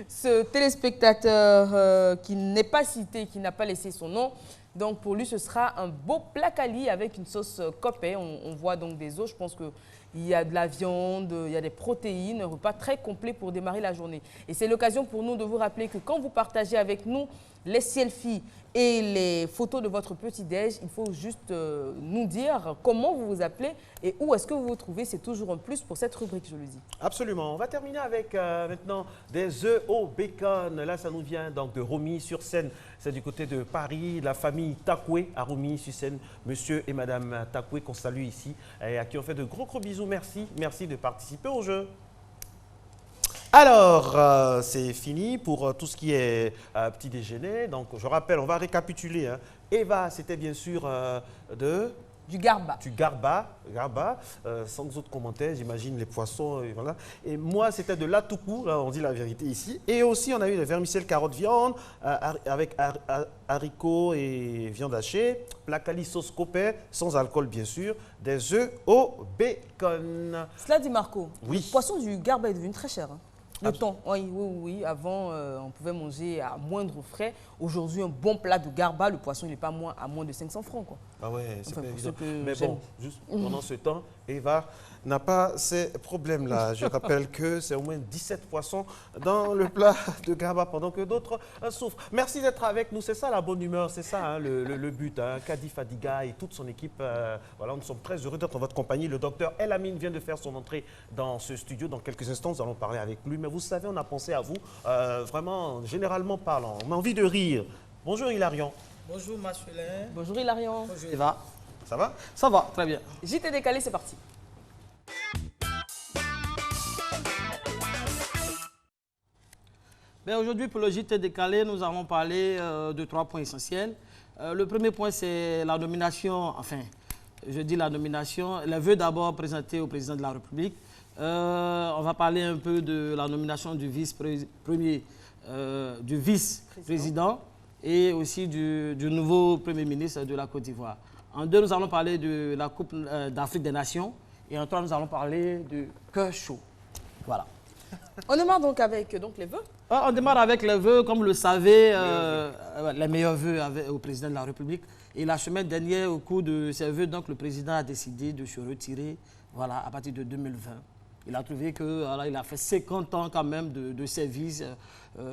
Speaker 2: ce téléspectateur qui n'est pas cité, qui n'a pas laissé son nom, donc pour lui, ce sera un beau placali avec une sauce copé. On voit donc des os, je pense qu'il y a de la viande, il y a des protéines, un repas très complet pour démarrer la journée. Et c'est l'occasion pour nous de vous rappeler que quand vous partagez avec nous les selfies et les photos de votre petit-déj, il faut juste nous dire comment vous vous appelez et où est-ce que vous vous trouvez. C'est toujours un plus pour cette rubrique, je le dis.
Speaker 1: Absolument. On va terminer avec maintenant des œufs au bacon. Là, ça nous vient donc de Romilly-sur-Seine. C'est du côté de Paris, la famille Takoué à Romilly-sur-Seine. Monsieur et Madame Takoué qu'on salue ici et à qui on fait de gros bisous. Merci. Merci de participer au jeu. Alors, c'est fini pour tout ce qui est petit déjeuner. Donc, je rappelle, on va récapituler. Hein. Eva, c'était bien sûr
Speaker 2: du garba.
Speaker 1: Du garba, sans autres commentaires, j'imagine les poissons. Et, voilà. Et moi, c'était de l'atoukou, là, on dit la vérité ici. Et aussi, on a eu le vermicelle carotte viande avec haricots et viande hachée, placali sauce copé, sans alcool bien sûr, des œufs au bacon.
Speaker 2: Cela dit, Marco,
Speaker 1: oui.
Speaker 2: Le poisson du garba est devenu très cher. Hein. Le temps, oui. Avant, on pouvait manger à moindre frais. Aujourd'hui, un bon plat de garba, le poisson, il n'est pas à moins de 500 francs. Quoi.
Speaker 1: Ah ouais, c'est pas évident.
Speaker 2: Mais
Speaker 1: bon, juste pendant ce temps, Eva n'a pas ces problèmes-là. Je rappelle que c'est au moins 17 poissons dans le plat de garba pendant que d'autres souffrent. Merci d'être avec nous. C'est ça la bonne humeur, c'est ça hein, le but. Hein. Kadi Fadiga et toute son équipe, voilà, nous sommes très heureux d'être en votre compagnie. Le docteur El Amin vient de faire son entrée dans ce studio. Dans quelques instants, nous allons parler avec lui. Mais vous savez, on a pensé à vous, vraiment, généralement parlant. On a envie de rire. Bonjour Hilarion.
Speaker 4: Bonjour Marcelin.
Speaker 2: Bonjour Hilarion.
Speaker 4: Bonjour Eva.
Speaker 1: Ça va?
Speaker 4: Ça va, très bien.
Speaker 2: JT décalé, c'est parti.
Speaker 4: Aujourd'hui, pour le JT décalé, nous allons parler de 3 points essentiels. Le premier point, c'est la nomination, enfin, je dis la nomination, les vœux d'abord présentés au président de la République. On va parler un peu de la nomination du vice-président et aussi du nouveau Premier ministre de la Côte d'Ivoire. En 2, nous allons parler de la Coupe d'Afrique des Nations. Et en 3, nous allons parler de cœur chaud. Voilà.
Speaker 2: On démarre donc avec les vœux.
Speaker 4: On démarre avec les vœux, comme vous le savez, les meilleurs vœux au président de la République. Et la semaine dernière, au cours de ces vœux, donc, le président a décidé de se retirer voilà, à partir de 2020. Il a trouvé qu'il a fait 50 ans quand même de service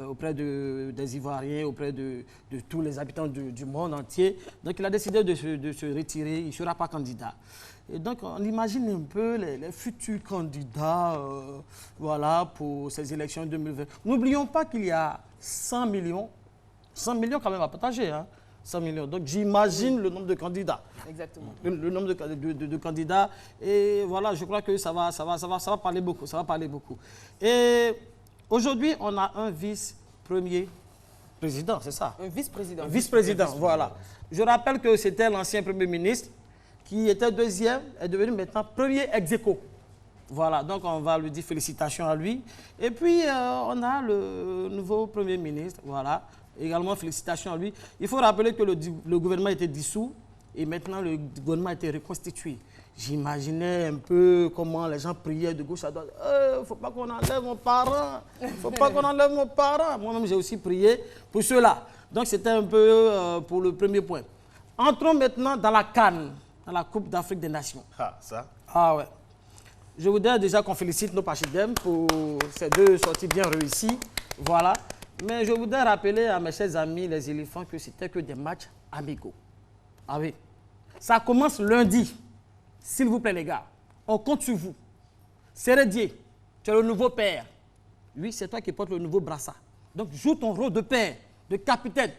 Speaker 4: auprès des Ivoiriens, auprès de tous les habitants du monde entier. Donc il a décidé de se retirer, il ne sera pas candidat. Et donc on imagine un peu les futurs candidats voilà, pour ces élections 2020. N'oublions pas qu'il y a 100 millions quand même à partager. Hein. 100 millions. Donc j'imagine le nombre de candidats.
Speaker 2: Exactement.
Speaker 4: Le nombre de candidats. Et voilà, je crois que ça va parler beaucoup. Ça va parler beaucoup. Et aujourd'hui, on a un vice-premier président, c'est ça?
Speaker 2: Un vice-président.
Speaker 4: Vice-président, voilà. Je rappelle que c'était l'ancien Premier ministre qui était deuxième, est devenu maintenant premier ex-aequo. Voilà, donc on va lui dire félicitations à lui. Et puis, on a le nouveau Premier ministre, voilà. Également, félicitations à lui. Il faut rappeler que le gouvernement était dissous et maintenant le gouvernement a été reconstitué. J'imaginais un peu comment les gens priaient de gauche à droite. Il ne faut pas qu'on enlève mon parent. Il ne faut pas qu'on enlève mon parent. Moi-même, j'ai aussi prié pour cela. Donc, c'était un peu pour le premier point. Entrons maintenant dans la CAN, dans la Coupe d'Afrique des Nations.
Speaker 1: Ah, ça?
Speaker 4: Ah ouais. Je voudrais déjà qu'on félicite nos Pachidem pour ces 2 sorties bien réussies. Voilà. Mais je voudrais rappeler à mes chers amis, les éléphants, que c'était que des matchs amicaux. Ah oui. Ça commence lundi. S'il vous plaît, les gars. On compte sur vous. Sérédier, tu es le nouveau père. Lui, c'est toi qui portes le nouveau brassard. Donc, joue ton rôle de père, de capitaine.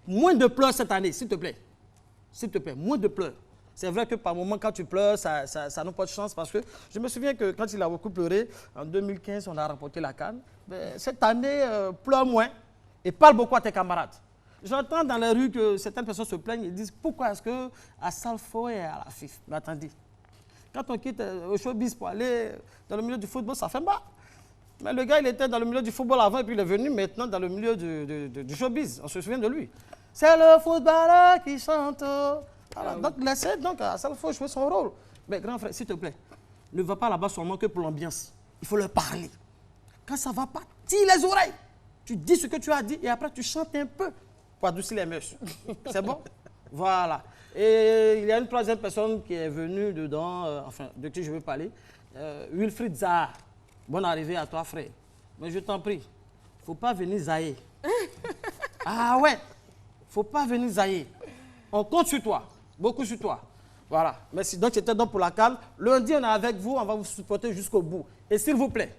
Speaker 4: Moins de pleurs cette année, s'il te plaît. S'il te plaît, moins de pleurs. C'est vrai que par moment, quand tu pleures, ça n'a pas de chance parce que je me souviens que quand il a beaucoup pleuré, en 2015, on a remporté la CAN. cette année, pleure moins et parle beaucoup à tes camarades. J'entends dans les rues que certaines personnes se plaignent et disent pourquoi est-ce qu'à Salfo et à la FIF. Mais attendez, quand on quitte au showbiz pour aller dans le milieu du football, ça fait mal. Mais le gars, il était dans le milieu du football avant et puis il est venu maintenant dans le milieu du showbiz. On se souvient de lui. C'est le footballeur qui chante. Voilà. Donc laissez donc à Salfo jouer son rôle. Mais grand frère, s'il te plaît, ne va pas là-bas seulement que pour l'ambiance. Il faut leur parler. Quand ça ne va pas, tire les oreilles. Tu dis ce que tu as dit et après tu chantes un peu pour adoucir les mœurs. C'est bon? Voilà. Et il y a une troisième personne qui est venue dedans, enfin, de qui je veux parler. Wilfried Zaha. Bonne arrivée à toi, frère. Mais je t'en prie, il ne faut pas venir zailler. Ah ouais, il ne faut pas venir zailler. On compte sur toi, beaucoup sur toi. Voilà, merci. Donc c'était donc pour la calme. Lundi, on est avec vous, on va vous supporter jusqu'au bout. Et s'il vous plaît,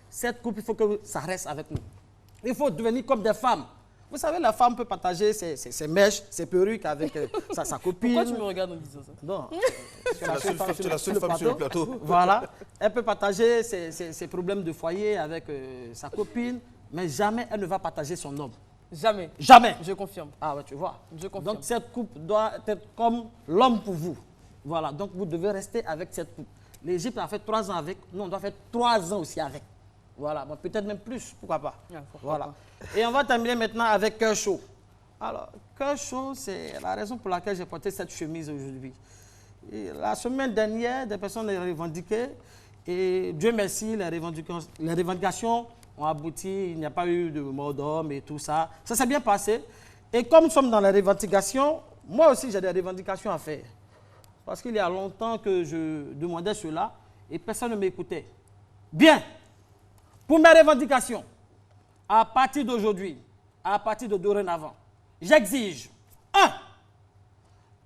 Speaker 4: cette coupe, il faut que ça reste avec nous. Il faut devenir comme des femmes. Vous savez, la femme peut partager ses mèches, ses perruques avec sa copine.
Speaker 2: Pourquoi tu me regardes en disant ça?
Speaker 4: Non.
Speaker 1: C'est la seule femme sur le plateau.
Speaker 4: Voilà. Elle peut partager ses problèmes de foyer avec sa copine, mais jamais elle ne va partager son homme.
Speaker 2: Jamais.
Speaker 4: Jamais.
Speaker 2: Je confirme.
Speaker 4: Ah ouais, tu vois.
Speaker 2: Je confirme.
Speaker 4: Donc cette coupe doit être comme l'homme pour vous. Voilà, donc vous devez rester avec cette coupe. L'Égypte a fait 3 ans avec, nous on doit faire 3 ans aussi avec. Voilà, bon, peut-être même plus, pourquoi pas. Voilà. Pas. Et on va terminer maintenant avec Cœur chaud. Alors, Cœur chaud, c'est la raison pour laquelle j'ai porté cette chemise aujourd'hui. La semaine dernière, des personnes les revendiquaient et Dieu merci, les revendications ont abouti, il n'y a pas eu de mort d'homme et tout ça. Ça s'est bien passé. Et comme nous sommes dans les revendications, moi aussi j'ai des revendications à faire. Parce qu'il y a longtemps que je demandais cela et personne ne m'écoutait. Bien. Pour mes revendications, à partir d'aujourd'hui, à partir de dorénavant, j'exige 1.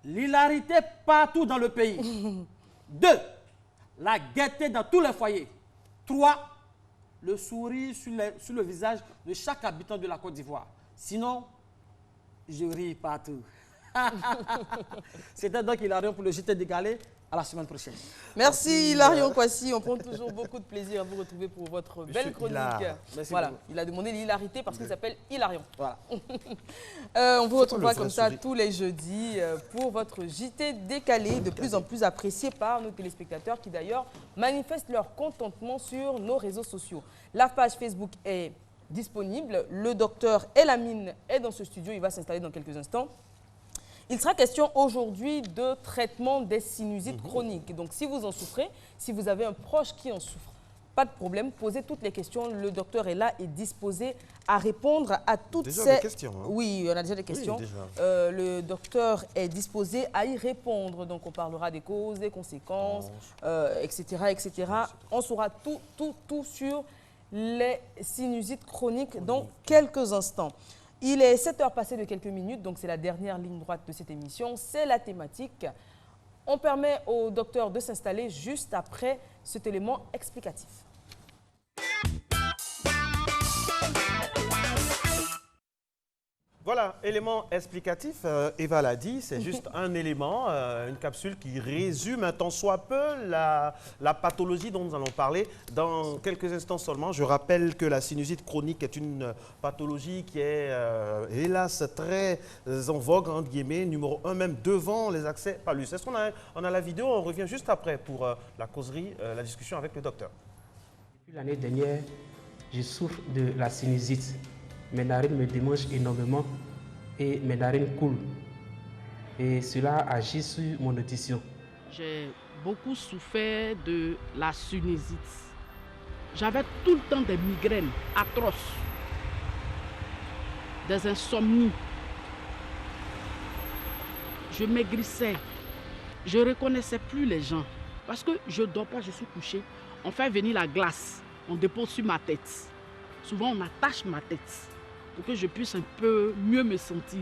Speaker 4: L'hilarité partout dans le pays. 2. La gaieté dans tous les foyers. 3. Le sourire sur le visage de chaque habitant de la Côte d'Ivoire. Sinon, je ris partout. C'était donc Hilarion pour le JT décalé. À la semaine prochaine.
Speaker 2: Merci Hilarion Kwasi. On prend toujours beaucoup de plaisir à vous retrouver pour votre belle chronique. Voilà, beaucoup. Il a demandé l'hilarité parce qu'il s'appelle Hilarion. Voilà. On vous retrouvera comme ça tous les jeudis pour votre JT décalé, de plus en plus apprécié par nos téléspectateurs qui d'ailleurs manifestent leur contentement sur nos réseaux sociaux. La page Facebook est disponible. Le docteur Elamine est dans ce studio. Il va s'installer dans quelques instants. Il sera question aujourd'hui de traitement des sinusites chroniques. Donc, si vous en souffrez, si vous avez un proche qui en souffre, pas de problème, posez toutes les questions. Le docteur est là et disposé à répondre à toutes ces
Speaker 1: questions. Hein.
Speaker 2: Oui, on a déjà des questions. Oui, déjà. Le docteur est disposé à y répondre. Donc, on parlera des causes, des conséquences, etc., etc. On saura tout sur les sinusites chroniques dans quelques instants. Il est 7h passées de quelques minutes, donc c'est la dernière ligne droite de cette émission. C'est la thématique. On permet au docteur de s'installer juste après cet élément explicatif.
Speaker 1: Voilà, élément explicatif, Eva l'a dit, c'est juste un élément, une capsule qui résume un tant soit peu la pathologie dont nous allons parler dans quelques instants seulement. Je rappelle que la sinusite chronique est une pathologie qui est, hélas, très en vogue, entre guillemets, numéro 1, même devant les accès palus. Est-ce qu'on a la vidéo? On revient juste après pour la causerie, la discussion avec le docteur.
Speaker 5: Depuis l'année dernière, je souffre de la sinusite. Mes narines me démangent énormément et mes narines coulent. Et cela agit sur mon audition.
Speaker 22: J'ai beaucoup souffert de la sinusite. J'avais tout le temps des migraines atroces, des insomnies. Je maigrissais. Je ne reconnaissais plus les gens. Parce que je ne dors pas, je suis couchée. On fait venir la glace, on dépose sur ma tête. Souvent, on attache ma tête pour que je puisse un peu mieux me sentir.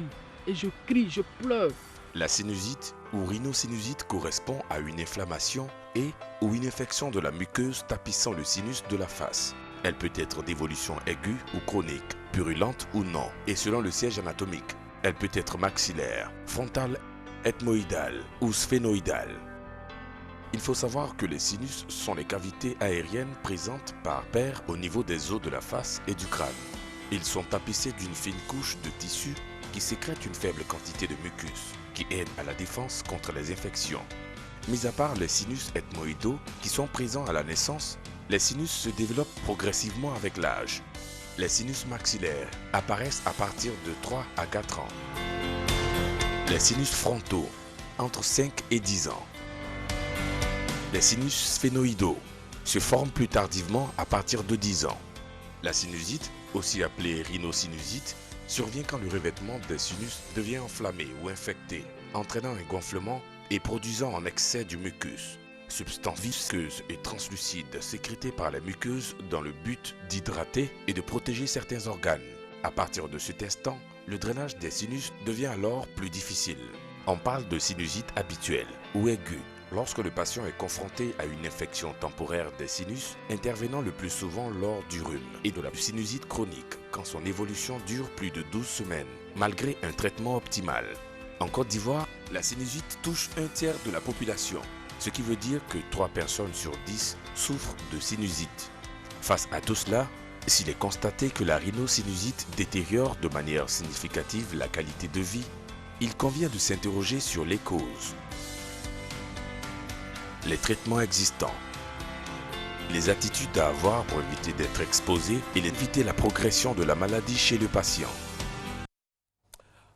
Speaker 22: Et je crie, je pleure.
Speaker 23: La sinusite ou rhinosinusite correspond à une inflammation et ou une infection de la muqueuse tapissant le sinus de la face. Elle peut être d'évolution aiguë ou chronique, purulente ou non, et selon le siège anatomique. Elle peut être maxillaire, frontale, ethmoïdale ou sphénoïdale. Il faut savoir que les sinus sont les cavités aériennes présentes par paire au niveau des os de la face et du crâne. Ils sont tapissés d'une fine couche de tissu qui sécrète une faible quantité de mucus, qui aide à la défense contre les infections. Mis à part les sinus ethmoïdaux qui sont présents à la naissance, les sinus se développent progressivement avec l'âge. Les sinus maxillaires apparaissent à partir de 3 à 4 ans. Les sinus frontaux, entre 5 et 10 ans. Les sinus sphénoïdaux se forment plus tardivement à partir de 10 ans. La sinusite, aussi appelée rhinosinusite, survient quand le revêtement des sinus devient enflammé ou infecté, entraînant un gonflement et produisant en excès du mucus, substance visqueuse et translucide sécrétée par la muqueuse dans le but d'hydrater et de protéger certains organes. À partir de cet instant, le drainage des sinus devient alors plus difficile. On parle de sinusite habituelle ou aiguë lorsque le patient est confronté à une infection temporaire des sinus intervenant le plus souvent lors du rhume, et de la sinusite chronique quand son évolution dure plus de 12 semaines, malgré un traitement optimal. En Côte d'Ivoire, la sinusite touche un tiers de la population, ce qui veut dire que 3 personnes sur 10 souffrent de sinusite. Face à tout cela, s'il est constaté que la rhinosinusite détériore de manière significative la qualité de vie, il convient de s'interroger sur les causes. Les traitements existants, les attitudes à avoir pour éviter d'être exposé et éviter la progression de la maladie chez le patient.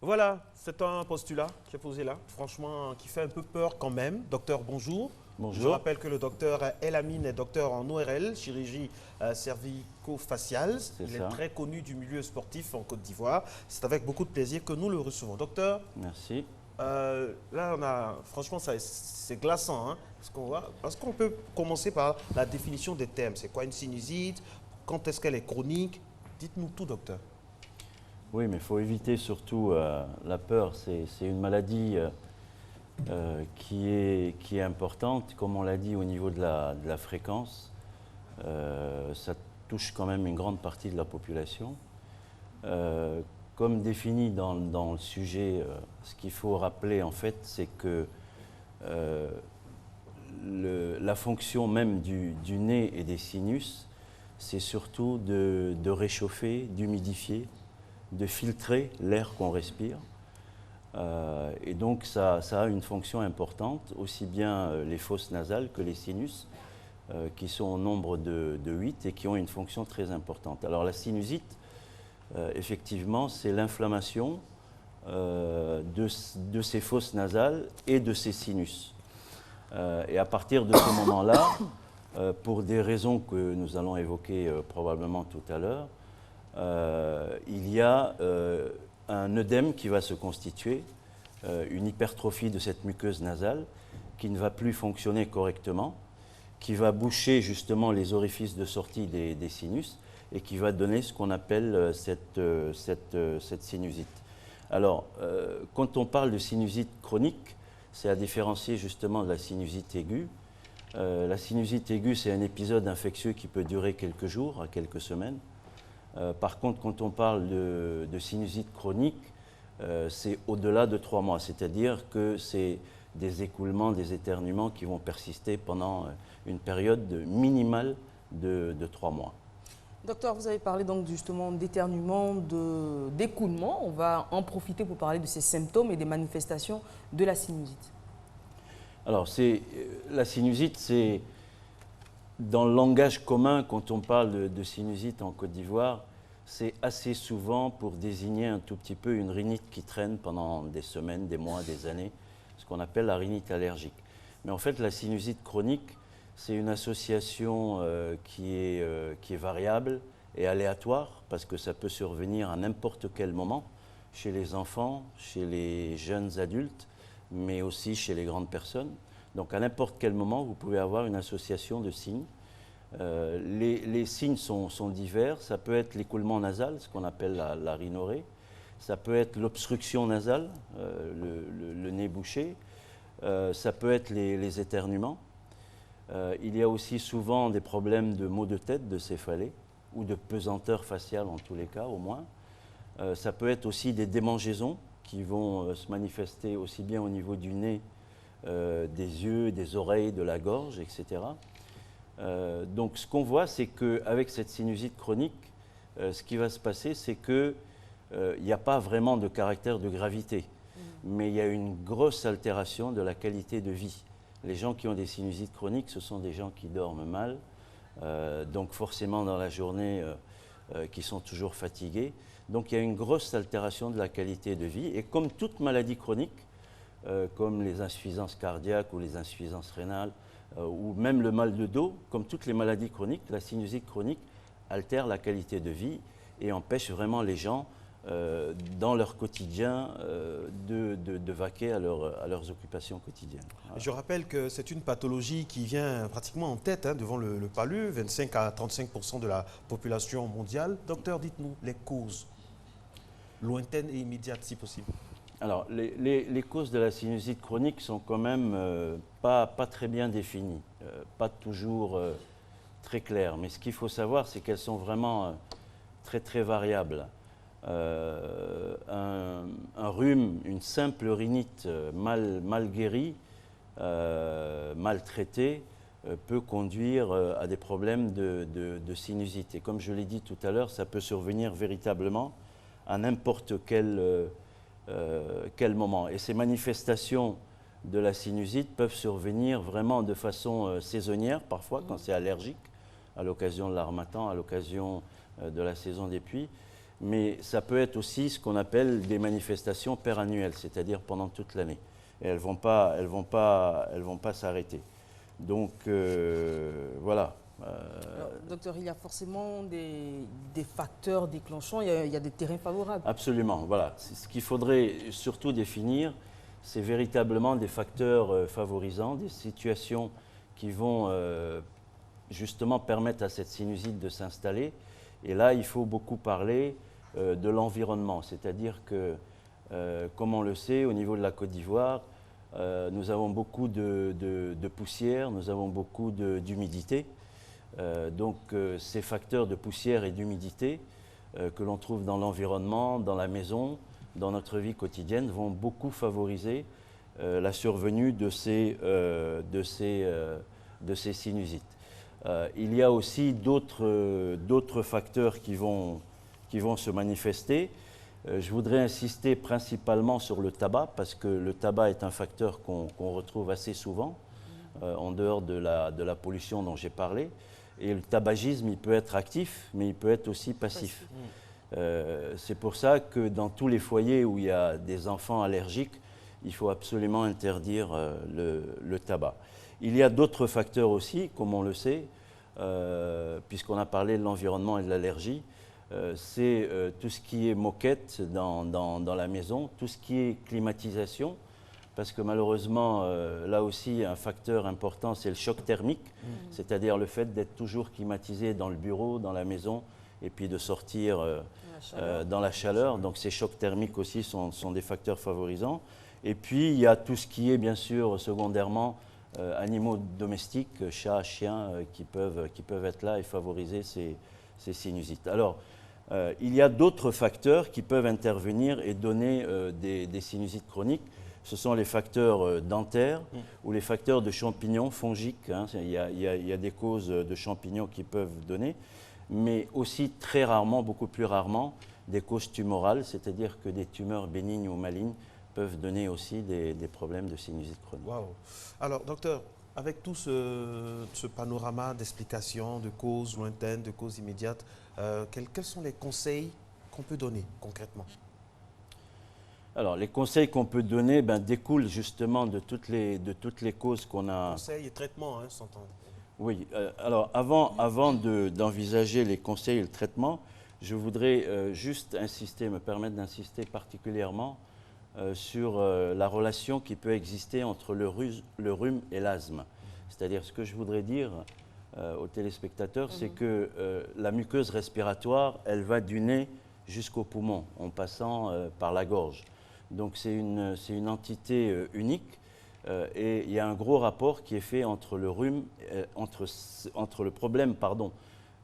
Speaker 1: Voilà, c'est un postulat qui est posé là, franchement, qui fait un peu peur quand même. Docteur, bonjour.
Speaker 6: Bonjour.
Speaker 1: Je rappelle que le docteur El-Amin est docteur en ORL, chirurgie cervico-faciale. Il est très connu du milieu sportif en Côte d'Ivoire. C'est avec beaucoup de plaisir que nous le recevons. Docteur.
Speaker 6: Merci.
Speaker 1: Là, franchement, c'est glaçant. Hein, parce qu'on peut commencer par la définition des termes. C'est quoi une sinusite? Quand est-ce qu'elle est chronique? Dites-nous tout, docteur.
Speaker 6: Oui, mais il faut éviter surtout la peur. C'est une maladie qui est importante, comme on l'a dit, au niveau de la fréquence. Ça touche quand même une grande partie de la population. Comme défini dans le sujet, ce qu'il faut rappeler en fait, c'est que la fonction même du nez et des sinus, c'est surtout de réchauffer, d'humidifier, de filtrer l'air qu'on respire. Et donc ça a une fonction importante, aussi bien les fosses nasales que les sinus, qui sont au nombre de 8 et qui ont une fonction très importante. Alors la sinusite, effectivement, c'est l'inflammation de ces fosses nasales et de ces sinus. Et à partir de ce moment-là, pour des raisons que nous allons évoquer probablement tout à l'heure, il y a un œdème qui va se constituer, une hypertrophie de cette muqueuse nasale qui ne va plus fonctionner correctement, qui va boucher justement les orifices de sortie des sinus et qui va donner ce qu'on appelle cette sinusite. Alors, quand on parle de sinusite chronique, c'est à différencier justement de la sinusite aiguë. La sinusite aiguë, c'est un épisode infectieux qui peut durer quelques jours à quelques semaines. Par contre, quand on parle de sinusite chronique, c'est au-delà de 3 mois, c'est-à-dire que c'est des écoulements, des éternuements qui vont persister pendant une période minimale de 3 mois.
Speaker 2: Docteur, vous avez parlé donc justement d'éternuement, d'écoulement. On va en profiter pour parler de ces symptômes et des manifestations de la sinusite.
Speaker 6: Alors, la sinusite, c'est dans le langage commun, quand on parle de sinusite en Côte d'Ivoire, c'est assez souvent pour désigner un tout petit peu une rhinite qui traîne pendant des semaines, des mois, des années, ce qu'on appelle la rhinite allergique. Mais en fait, la sinusite chronique, c'est une association qui est variable et aléatoire, parce que ça peut survenir à n'importe quel moment, chez les enfants, chez les jeunes adultes, mais aussi chez les grandes personnes. Donc à n'importe quel moment, vous pouvez avoir une association de signes. Les signes sont divers. Ça peut être l'écoulement nasal, ce qu'on appelle la rhinorrhée. Ça peut être l'obstruction nasale, le nez bouché. Ça peut être les éternuements. Il y a aussi souvent des problèmes de maux de tête, de céphalée, ou de pesanteur faciale en tous les cas au moins. Ça peut être aussi des démangeaisons qui vont se manifester aussi bien au niveau du nez des yeux, des oreilles, de la gorge, etc. Donc ce qu'on voit, c'est qu'avec cette sinusite chronique, ce qui va se passer, c'est qu'il n'y a pas vraiment de caractère de gravité, mais il y a une grosse altération de la qualité de vie. Les gens qui ont des sinusites chroniques, ce sont des gens qui dorment mal, donc forcément dans la journée, qui sont toujours fatigués. Donc il y a une grosse altération de la qualité de vie. Et comme toute maladie chronique, comme les insuffisances cardiaques ou les insuffisances rénales, ou même le mal de dos, comme toutes les maladies chroniques, la sinusite chronique altère la qualité de vie et empêche vraiment les gens, dans leur quotidien, de vaquer à leurs occupations quotidiennes. Voilà.
Speaker 1: Je rappelle que c'est une pathologie qui vient pratiquement en tête devant le palu, 25 à 35% de la population mondiale. Docteur, dites-nous les causes lointaines et immédiates si possible.
Speaker 6: Alors, les causes de la sinusite chronique sont quand même pas très bien définies, pas toujours très claires. Mais ce qu'il faut savoir, c'est qu'elles sont vraiment très variables. Un rhume, une simple rhinite mal guérie, mal traitée, peut conduire à des problèmes de sinusite. Et comme je l'ai dit tout à l'heure, ça peut survenir véritablement à n'importe quel moment. Et ces manifestations de la sinusite peuvent survenir vraiment de façon saisonnière, parfois quand c'est allergique, à l'occasion de l'harmattan, à l'occasion de la saison des pluies. Mais ça peut être aussi ce qu'on appelle des manifestations perannuelles, c'est-à-dire pendant toute l'année. Et elles ne vont pas s'arrêter. Donc voilà.
Speaker 2: Alors, docteur, il y a forcément des facteurs déclenchants, il y a des terrains favorables.
Speaker 6: Absolument, voilà. Ce qu'il faudrait surtout définir, c'est véritablement des facteurs favorisants, des situations qui vont justement permettre à cette sinusite de s'installer. Et là, il faut beaucoup parler de l'environnement, c'est-à-dire que, comme on le sait, au niveau de la Côte d'Ivoire, nous avons beaucoup de poussière, nous avons beaucoup d'humidité. Donc ces facteurs de poussière et d'humidité que l'on trouve dans l'environnement, dans la maison, dans notre vie quotidienne, vont beaucoup favoriser la survenue de ces sinusites. Il y a aussi d'autres facteurs qui vont se manifester. Je voudrais insister principalement sur le tabac, parce que le tabac est un facteur qu'on retrouve assez souvent, en dehors de la pollution dont j'ai parlé. Et le tabagisme, il peut être actif, mais il peut être aussi passif. C'est pour ça que dans tous les foyers où il y a des enfants allergiques, il faut absolument interdire le tabac. Il y a d'autres facteurs aussi, comme on le sait, puisqu'on a parlé de l'environnement et de l'allergie. C'est tout ce qui est moquette dans la maison, tout ce qui est climatisation, parce que malheureusement, là aussi, un facteur important, c'est le choc thermique, c'est-à-dire le fait d'être toujours climatisé dans le bureau, dans la maison, et puis de sortir dans la chaleur. Donc ces chocs thermiques aussi sont des facteurs favorisants. Et puis, il y a tout ce qui est, bien sûr, secondairement, animaux domestiques, chats, chiens, qui peuvent être là et favoriser ces sinusites. Alors, il y a d'autres facteurs qui peuvent intervenir et donner des sinusites chroniques. Ce sont les facteurs dentaires ou les facteurs de champignons fongiques. Hein. Il y a des causes de champignons qui peuvent donner, mais aussi très rarement, beaucoup plus rarement, des causes tumorales, c'est-à-dire que des tumeurs bénignes ou malignes peuvent donner aussi des problèmes de sinusite chronique.
Speaker 1: Wow. Alors, docteur, avec tout ce panorama d'explications, de causes lointaines, de causes immédiates, quels sont les conseils qu'on peut donner concrètement?
Speaker 6: Alors, les conseils qu'on peut donner découlent justement de toutes les causes qu'on a.
Speaker 1: Conseils et traitements, hein, s'entend.
Speaker 6: Oui. Alors, avant d'envisager les conseils et le traitement, je voudrais juste me permettre d'insister particulièrement sur la relation qui peut exister entre le rhume et l'asthme. C'est-à-dire, ce que je voudrais dire aux téléspectateurs, c'est que la muqueuse respiratoire, elle va du nez jusqu'au poumon, en passant par la gorge. Donc c'est une entité unique et il y a un gros rapport qui est fait entre le rhume, entre le problème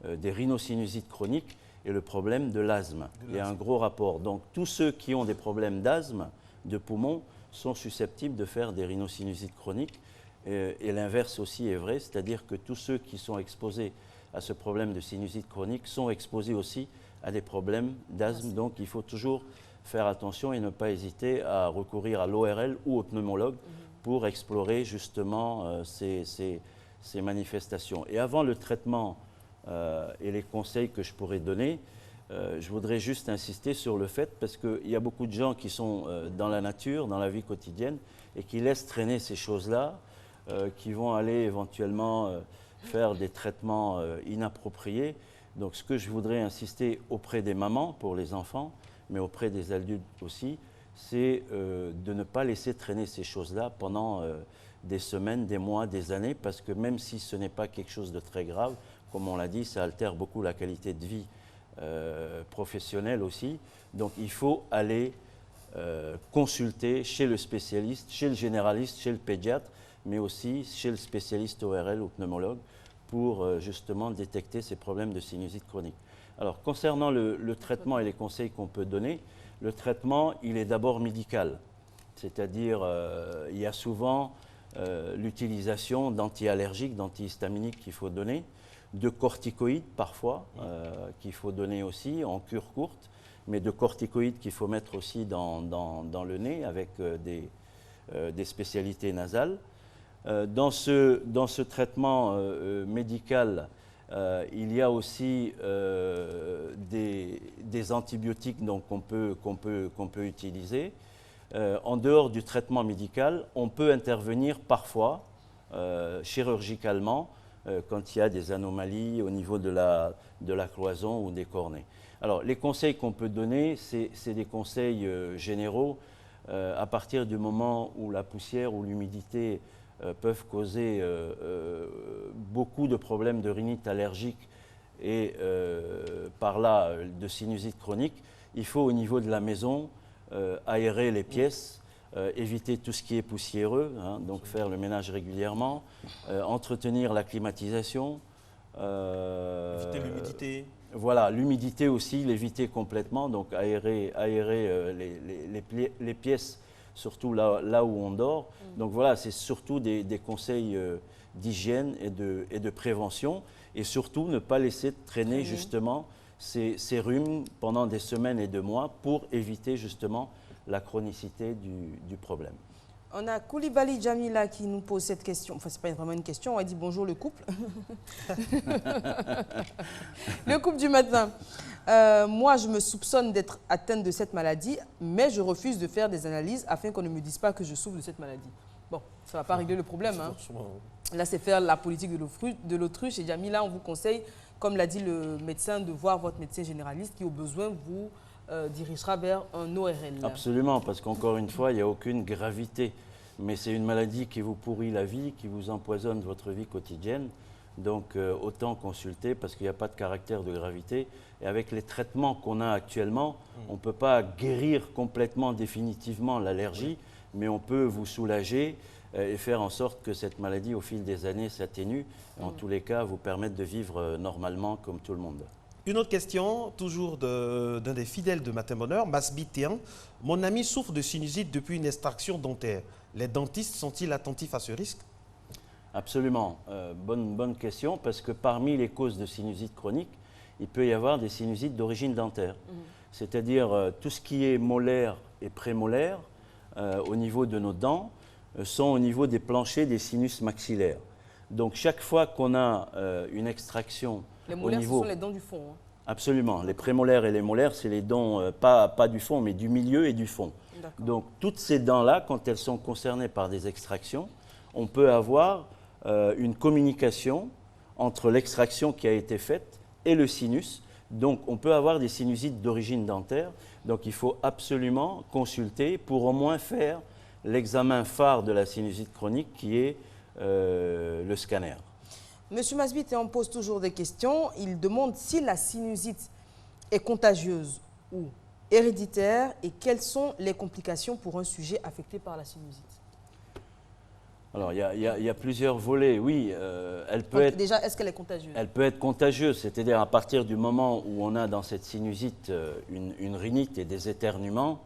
Speaker 6: des rhinosinusites chroniques et le problème de l'asthme. Il y a un gros rapport. Donc tous ceux qui ont des problèmes d'asthme, de poumons, sont susceptibles de faire des rhinosinusites chroniques. Et l'inverse aussi est vrai, c'est-à-dire que tous ceux qui sont exposés à ce problème de sinusite chronique sont exposés aussi à des problèmes d'asthme. Donc il faut toujours faire attention et ne pas hésiter à recourir à l'ORL ou au pneumologue pour explorer justement ces manifestations. Et avant le traitement et les conseils que je pourrais donner, je voudrais juste insister sur le fait, parce qu'il y a beaucoup de gens qui sont dans la nature, dans la vie quotidienne, et qui laissent traîner ces choses-là, qui vont aller éventuellement faire des traitements inappropriés. Donc ce que je voudrais insister auprès des mamans pour les enfants, mais auprès des adultes aussi, c'est de ne pas laisser traîner ces choses-là pendant des semaines, des mois, des années, parce que même si ce n'est pas quelque chose de très grave, comme on l'a dit, ça altère beaucoup la qualité de vie professionnelle aussi. Donc il faut aller consulter chez le spécialiste, chez le généraliste, chez le pédiatre, mais aussi chez le spécialiste ORL ou pneumologue pour justement détecter ces problèmes de sinusite chronique. Alors concernant le traitement et les conseils qu'on peut donner, le traitement il est d'abord médical, c'est-à-dire il y a souvent l'utilisation d'anti-allergiques, d'antihistaminiques qu'il faut donner, de corticoïdes parfois qu'il faut donner aussi en cure courte, mais de corticoïdes qu'il faut mettre aussi dans le nez avec des spécialités nasales. Dans ce traitement médical, il y a aussi des antibiotiques qu'on peut utiliser. En dehors du traitement médical, on peut intervenir parfois chirurgicalement quand il y a des anomalies au niveau de la cloison ou des cornets. Alors, les conseils qu'on peut donner, c'est des conseils généraux. À partir du moment où la poussière ou l'humidité peuvent causer beaucoup de problèmes de rhinite allergique et par là de sinusite chronique, il faut au niveau de la maison aérer les pièces, éviter tout ce qui est poussiéreux, donc faire le ménage régulièrement, entretenir la climatisation.
Speaker 1: Éviter l'humidité.
Speaker 6: Voilà, l'humidité aussi, l'éviter complètement, donc aérer les pièces, surtout là où on dort. Donc voilà, c'est surtout des conseils d'hygiène et de prévention, et surtout ne pas laisser traîner justement ces rhumes pendant des semaines et des mois pour éviter justement la chronicité du problème.
Speaker 2: On a Koulibaly Jamila qui nous pose cette question. Enfin, ce n'est pas vraiment une question, on a dit bonjour le couple. Le couple du matin. Moi, je me soupçonne d'être atteinte de cette maladie, mais je refuse de faire des analyses afin qu'on ne me dise pas que je souffre de cette maladie. Bon, ça ne va pas régler le problème. Là, c'est faire la politique de l'autruche. Et Jamila, on vous conseille, comme l'a dit le médecin, de voir votre médecin généraliste qui, au besoin, vous dirigera vers un ORL.
Speaker 6: Absolument, parce qu'encore une fois, il n'y a aucune gravité. Mais c'est une maladie qui vous pourrit la vie, qui vous empoisonne votre vie quotidienne. Donc autant consulter parce qu'il n'y a pas de caractère de gravité. Et avec les traitements qu'on a actuellement, on ne peut pas guérir complètement, définitivement l'allergie, mais on peut vous soulager et faire en sorte que cette maladie, au fil des années, s'atténue. En tous les cas, vous permettre de vivre normalement comme tout le monde.
Speaker 1: Une autre question, toujours d'un des fidèles de Matin Bonheur, Masbitian. Mon ami souffre de sinusite depuis une extraction dentaire. Les dentistes sont-ils attentifs à ce risque?
Speaker 6: Absolument. Bonne question, parce que parmi les causes de sinusite chronique, il peut y avoir des sinusites d'origine dentaire. C'est-à-dire tout ce qui est molaire et prémolaire au niveau de nos dents sont au niveau des planchers des sinus maxillaires. Donc chaque fois qu'on a une extraction
Speaker 2: les molaires,
Speaker 6: au niveau...
Speaker 2: ce sont les dents du fond.
Speaker 6: Absolument. Les prémolaires et les molaires, c'est les dents, pas du fond, mais du milieu et du fond. Donc toutes ces dents-là, quand elles sont concernées par des extractions, on peut avoir une communication entre l'extraction qui a été faite et le sinus. Donc on peut avoir des sinusites d'origine dentaire. Donc il faut absolument consulter pour au moins faire l'examen phare de la sinusite chronique qui est le scanner.
Speaker 2: Monsieur Masbit, on pose toujours des questions. Il demande si la sinusite est contagieuse ou héréditaire et quelles sont les complications pour un sujet affecté par la sinusite.
Speaker 6: Alors, il y a plusieurs volets. Oui, elle peut être...
Speaker 2: Déjà, est-ce qu'elle est contagieuse?
Speaker 6: Elle peut être contagieuse, c'est-à-dire à partir du moment où on a dans cette sinusite une rhinite et des éternuements,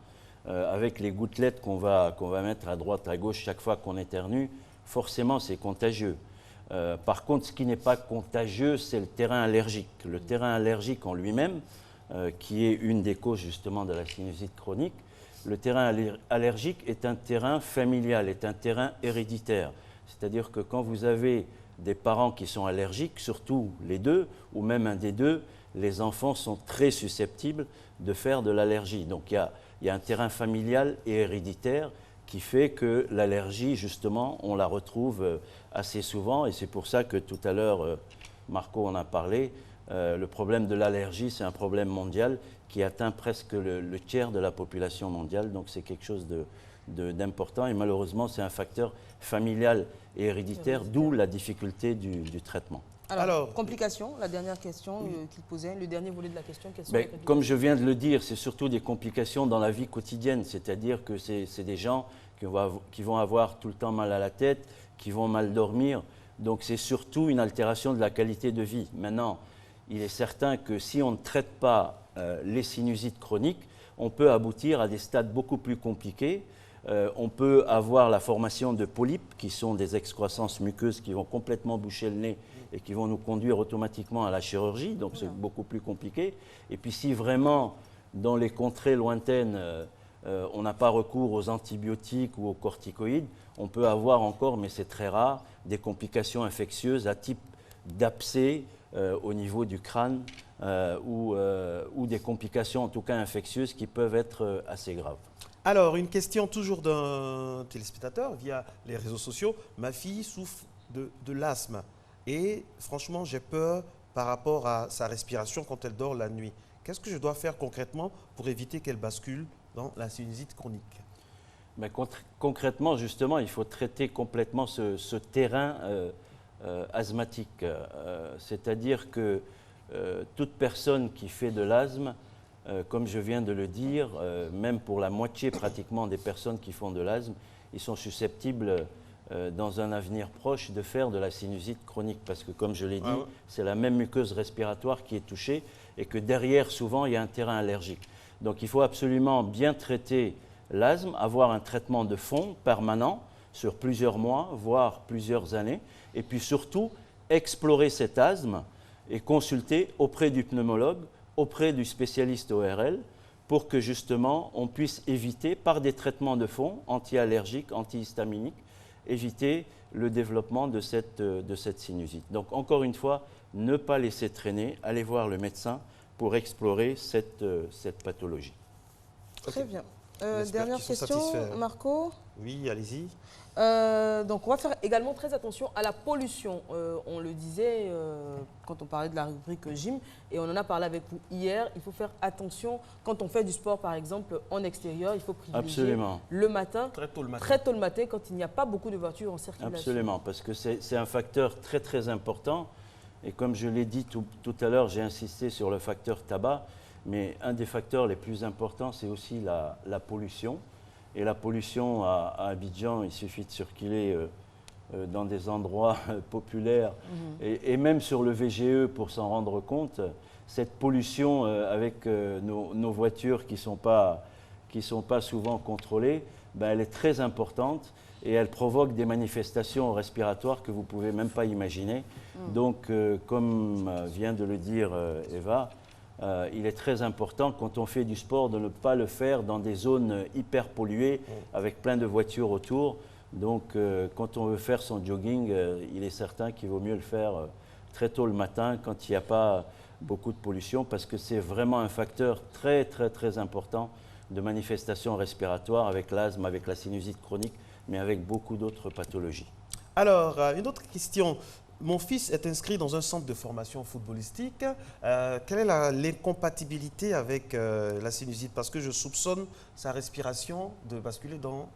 Speaker 6: avec les gouttelettes qu'on va mettre à droite, à gauche chaque fois qu'on éternue, forcément c'est contagieux. Par contre, ce qui n'est pas contagieux, c'est le terrain allergique. Le terrain allergique en lui-même, qui est une des causes justement de la sinusite chronique, le terrain allergique est un terrain familial, est un terrain héréditaire. C'est-à-dire que quand vous avez des parents qui sont allergiques, surtout les deux, ou même un des deux, les enfants sont très susceptibles de faire de l'allergie. Donc il y a un terrain familial et héréditaire qui fait que l'allergie, justement, on la retrouve assez souvent. Et c'est pour ça que tout à l'heure, Marco en a parlé, le problème de l'allergie, c'est un problème mondial qui atteint presque le tiers de la population mondiale. Donc c'est quelque chose d'important. Et malheureusement, c'est un facteur familial et héréditaire, d'où la difficulté du traitement.
Speaker 2: Alors, complications, la dernière question qu'il posait, le dernier volet de la question.
Speaker 6: Comme je viens de le dire, c'est surtout des complications dans la vie quotidienne, c'est-à-dire que c'est des gens qui vont avoir tout le temps mal à la tête, qui vont mal dormir, donc c'est surtout une altération de la qualité de vie. Maintenant, il est certain que si on ne traite pas les sinusites chroniques, on peut aboutir à des stades beaucoup plus compliqués. On peut avoir la formation de polypes, qui sont des excroissances muqueuses qui vont complètement boucher le nez et qui vont nous conduire automatiquement à la chirurgie, donc c'est beaucoup plus compliqué. Et puis si vraiment, dans les contrées lointaines, on n'a pas recours aux antibiotiques ou aux corticoïdes, on peut avoir encore, mais c'est très rare, des complications infectieuses à type d'abcès au niveau du crâne ou des complications en tout cas infectieuses qui peuvent être assez graves.
Speaker 1: Alors, une question toujours d'un téléspectateur via les réseaux sociaux. Ma fille souffre de l'asthme et franchement, j'ai peur par rapport à sa respiration quand elle dort la nuit. Qu'est-ce que je dois faire concrètement pour éviter qu'elle bascule dans la sinusite chronique?
Speaker 6: Mais concrètement, justement, il faut traiter complètement ce terrain asthmatique. C'est-à-dire que toute personne qui fait de l'asthme, comme je viens de le dire, même pour la moitié pratiquement des personnes qui font de l'asthme, ils sont susceptibles dans un avenir proche de faire de la sinusite chronique parce que, comme je l'ai dit, c'est la même muqueuse respiratoire qui est touchée et que derrière, souvent, il y a un terrain allergique. Donc il faut absolument bien traiter l'asthme, avoir un traitement de fond permanent sur plusieurs mois, voire plusieurs années, et puis surtout explorer cet asthme et consulter auprès du pneumologue, auprès du spécialiste ORL, pour que justement on puisse éviter, par des traitements de fond, anti-allergiques, antihistaminiques, éviter le développement de cette sinusite. Donc encore une fois, ne pas laisser traîner, aller voir le médecin pour explorer cette pathologie.
Speaker 2: Très bien. Dernière question, Marco.
Speaker 1: Oui, allez-y.
Speaker 2: Donc on va faire également très attention à la pollution. On le disait quand on parlait de la rubrique gym et on en a parlé avec vous hier. Il faut faire attention quand on fait du sport par exemple en extérieur. Il faut privilégier le matin, très tôt le matin quand il n'y a pas beaucoup de voitures en circulation.
Speaker 6: Absolument, parce que c'est un facteur très très important. Et comme je l'ai dit tout à l'heure, j'ai insisté sur le facteur tabac. Mais un des facteurs les plus importants, c'est aussi la pollution. Et la pollution à Abidjan, il suffit de circuler dans des endroits populaires et même sur le VGE pour s'en rendre compte. Cette pollution avec nos voitures qui ne sont pas souvent contrôlées, ben, elle est très importante et elle provoque des manifestations respiratoires que vous ne pouvez même pas imaginer. Donc, comme vient de le dire Eva, il est très important quand on fait du sport de ne pas le faire dans des zones hyper polluées avec plein de voitures autour. Donc quand on veut faire son jogging, il est certain qu'il vaut mieux le faire très tôt le matin quand il n'y a pas beaucoup de pollution parce que c'est vraiment un facteur très très très important de manifestations respiratoires avec l'asthme, avec la sinusite chronique, mais avec beaucoup d'autres pathologies.
Speaker 1: Alors, une autre question. Mon fils est inscrit dans un centre de formation footballistique. Quelle est l'incompatibilité avec la sinusite? Parce que je soupçonne sa respiration de basculer dans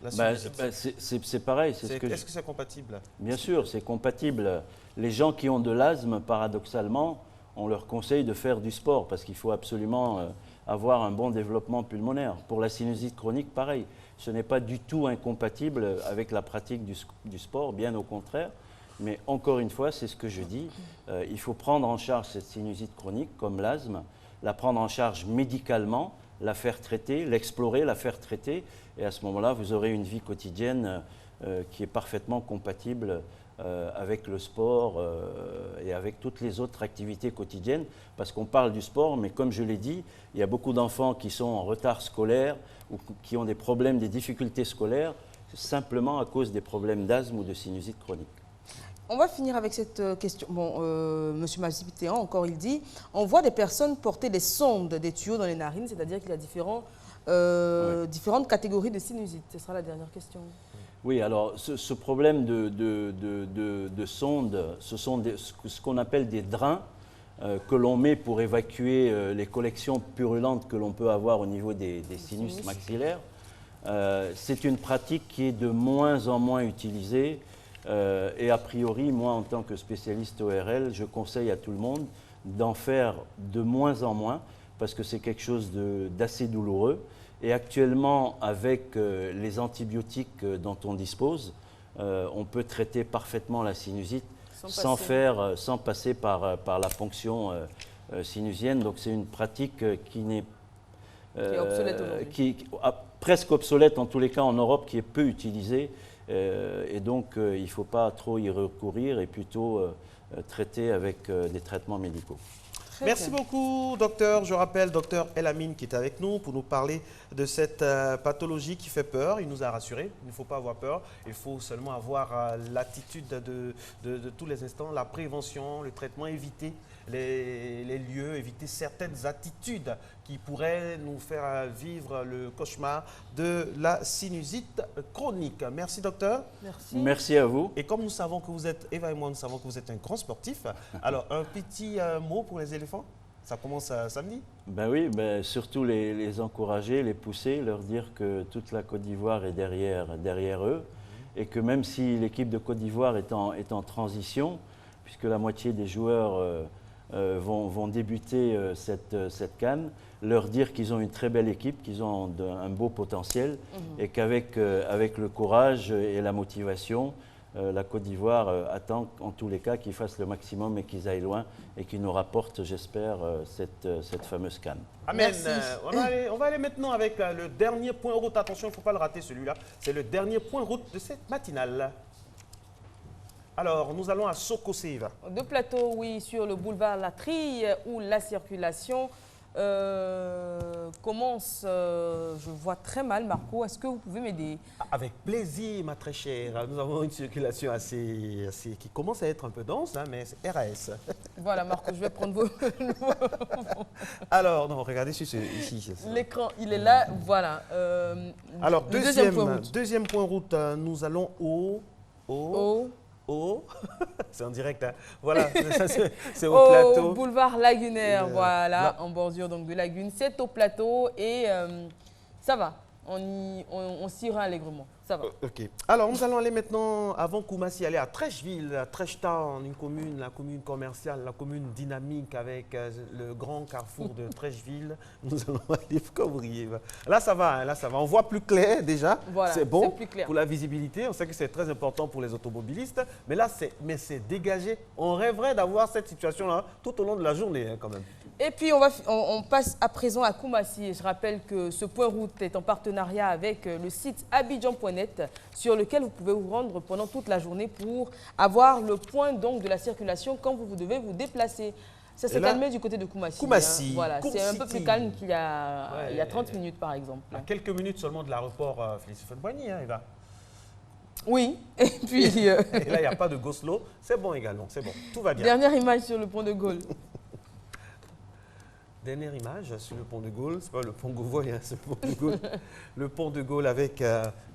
Speaker 1: la sinusite.
Speaker 6: C'est pareil.
Speaker 1: Est-ce que c'est compatible?
Speaker 6: Bien sûr, c'est compatible. Les gens qui ont de l'asthme, paradoxalement, on leur conseille de faire du sport parce qu'il faut absolument avoir un bon développement pulmonaire. Pour la sinusite chronique, pareil. Ce n'est pas du tout incompatible avec la pratique du sport, bien au contraire. Mais encore une fois, c'est ce que je dis, il faut prendre en charge cette sinusite chronique, comme l'asthme, la prendre en charge médicalement la faire traiter, l'explorer, la faire traiter. Et à ce moment-là, vous aurez une vie quotidienne qui est parfaitement compatible avec le sport et avec toutes les autres activités quotidiennes. Parce qu'on parle du sport, mais comme je l'ai dit, il y a beaucoup d'enfants qui sont en retard scolaire ou qui ont des problèmes, des difficultés scolaires, simplement à cause des problèmes d'asthme ou de sinusite chronique.
Speaker 2: On va finir avec cette question. Bon, M. Mazipitéan, encore, il dit, on voit des personnes porter des sondes, des tuyaux dans les narines, c'est-à-dire qu'il y a différentes catégories de sinusite. Ce sera la dernière question.
Speaker 6: Oui, alors ce problème de sondes, ce sont ce qu'on appelle des drains que l'on met pour évacuer les collections purulentes que l'on peut avoir au niveau des sinus maxillaires. C'est une pratique qui est de moins en moins utilisée. Et a priori, moi, en tant que spécialiste ORL, je conseille à tout le monde d'en faire de moins en moins parce que c'est quelque chose d'assez douloureux. Et actuellement, avec les antibiotiques dont on dispose, on peut traiter parfaitement la sinusite sans passer par la ponction sinusienne. Donc c'est une pratique qui n'est presque obsolète en tous les cas en Europe, qui est peu utilisée. Et donc, il ne faut pas trop y recourir et plutôt traiter avec des traitements médicaux.
Speaker 1: Merci beaucoup, docteur. Je rappelle, docteur Elamine qui est avec nous pour nous parler de cette pathologie qui fait peur. Il nous a rassurés, il ne faut pas avoir peur. Il faut seulement avoir l'attitude de tous les instants, la prévention, le traitement, éviter les lieux, éviter certaines attitudes qui pourraient nous faire vivre le cauchemar de la sinusite chronique. Merci, docteur.
Speaker 2: Merci.
Speaker 6: Merci à vous.
Speaker 1: Et comme nous savons que vous êtes, Eva et moi, nous savons que vous êtes un grand sportif, alors un petit mot pour les éléphants. Ça commence samedi.
Speaker 6: Ben oui, surtout les encourager, les pousser, leur dire que toute la Côte d'Ivoire est derrière eux et que même si l'équipe de Côte d'Ivoire est en transition, puisque la moitié des joueurs vont débuter cette CAN, leur dire qu'ils ont une très belle équipe, qu'ils ont un beau potentiel et qu'avec le courage et la motivation, la Côte d'Ivoire attend en tous les cas qu'ils fassent le maximum et qu'ils aillent loin et qu'ils nous rapportent, j'espère, cette fameuse CAN.
Speaker 1: Amen. On va aller maintenant avec le dernier point route. Attention, il ne faut pas le rater celui-là. C'est le dernier point route de cette matinale. Alors, nous allons à Sokoseva.
Speaker 2: Deux plateaux, oui, sur le boulevard La Trille, où la circulation commence, je vois très mal, Marco. Est-ce que vous pouvez m'aider?
Speaker 1: Avec plaisir, ma très chère. Nous avons une circulation qui commence à être un peu dense, hein, mais c'est RAS.
Speaker 2: Voilà, Marco, je vais prendre vos...
Speaker 1: Alors, non, regardez ici.
Speaker 2: L'écran, il est là, voilà.
Speaker 1: Alors, deuxième point route, nous allons c'est en direct, hein. Voilà, c'est au plateau.
Speaker 2: Boulevard Lagunaire, voilà, en bordure donc de Lagune. C'est au plateau et ça va, on s'y rend allègrement, ça va.
Speaker 1: Ok. Alors, nous allons aller maintenant, avant Koumassi, aller à Trècheville, à Trèchetown, la commune commerciale, la commune dynamique avec le grand carrefour de Trècheville. Nous allons aller Couvrier. Là, ça va, on voit plus clair déjà.
Speaker 2: Voilà,
Speaker 1: c'est bon
Speaker 2: plus clair.
Speaker 1: pour la visibilité. On sait que c'est très important pour les automobilistes. Mais là, c'est dégagé. On rêverait d'avoir cette situation-là tout au long de la journée, hein, quand même.
Speaker 2: Et puis, on passe à présent à Koumassi. Je rappelle que ce point route est en partenariat avec le site abidjan.net sur lequel vous pouvez vous rendre pendant toute la journée pour avoir le point donc, de la circulation quand vous devez vous déplacer. Ça s'est calmé du côté de Koumassi.
Speaker 1: Hein.
Speaker 2: Voilà, c'est un peu plus calme qu'il y a 30 minutes, par exemple.
Speaker 1: À quelques minutes seulement de l'aéroport Félix-Houphouët-Boigny, hein, Eva.
Speaker 2: Oui, et puis...
Speaker 1: Et là, il n'y a pas de go slow. C'est bon également, c'est bon. Tout va bien.
Speaker 2: Dernière image sur le pont de Gaulle.
Speaker 1: Dernière image sur le pont de Gaulle, c'est pas le pont Gauvois, hein, c'est le pont de Gaulle. Le pont de Gaulle avec,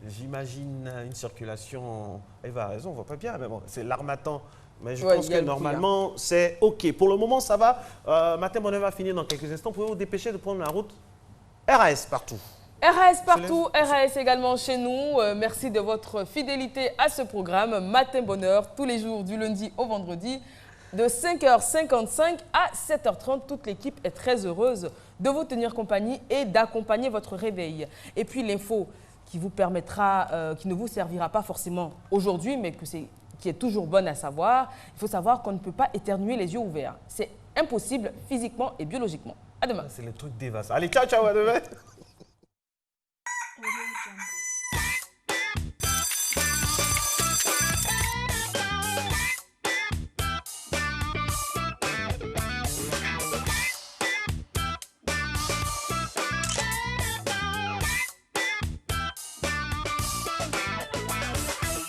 Speaker 1: j'imagine, une circulation. Eva a raison, on ne voit pas bien, mais bon, c'est l'Harmattan. Mais je pense que normalement, c'est OK. Pour le moment, ça va. Matin Bonheur va finir dans quelques instants. Pouvez-vous dépêcher de prendre la route RAS partout.
Speaker 2: RAS partout, RAS également chez nous. Merci de votre fidélité à ce programme. Matin Bonheur, tous les jours, du lundi au vendredi. De 5h55 à 7h30, toute l'équipe est très heureuse de vous tenir compagnie et d'accompagner votre réveil. Et puis l'info qui vous permettra, qui ne vous servira pas forcément aujourd'hui, mais qui est toujours bonne à savoir, il faut savoir qu'on ne peut pas éternuer les yeux ouverts. C'est impossible physiquement et biologiquement. À demain.
Speaker 1: C'est le truc d'Eva. Allez, ciao, ciao, à demain.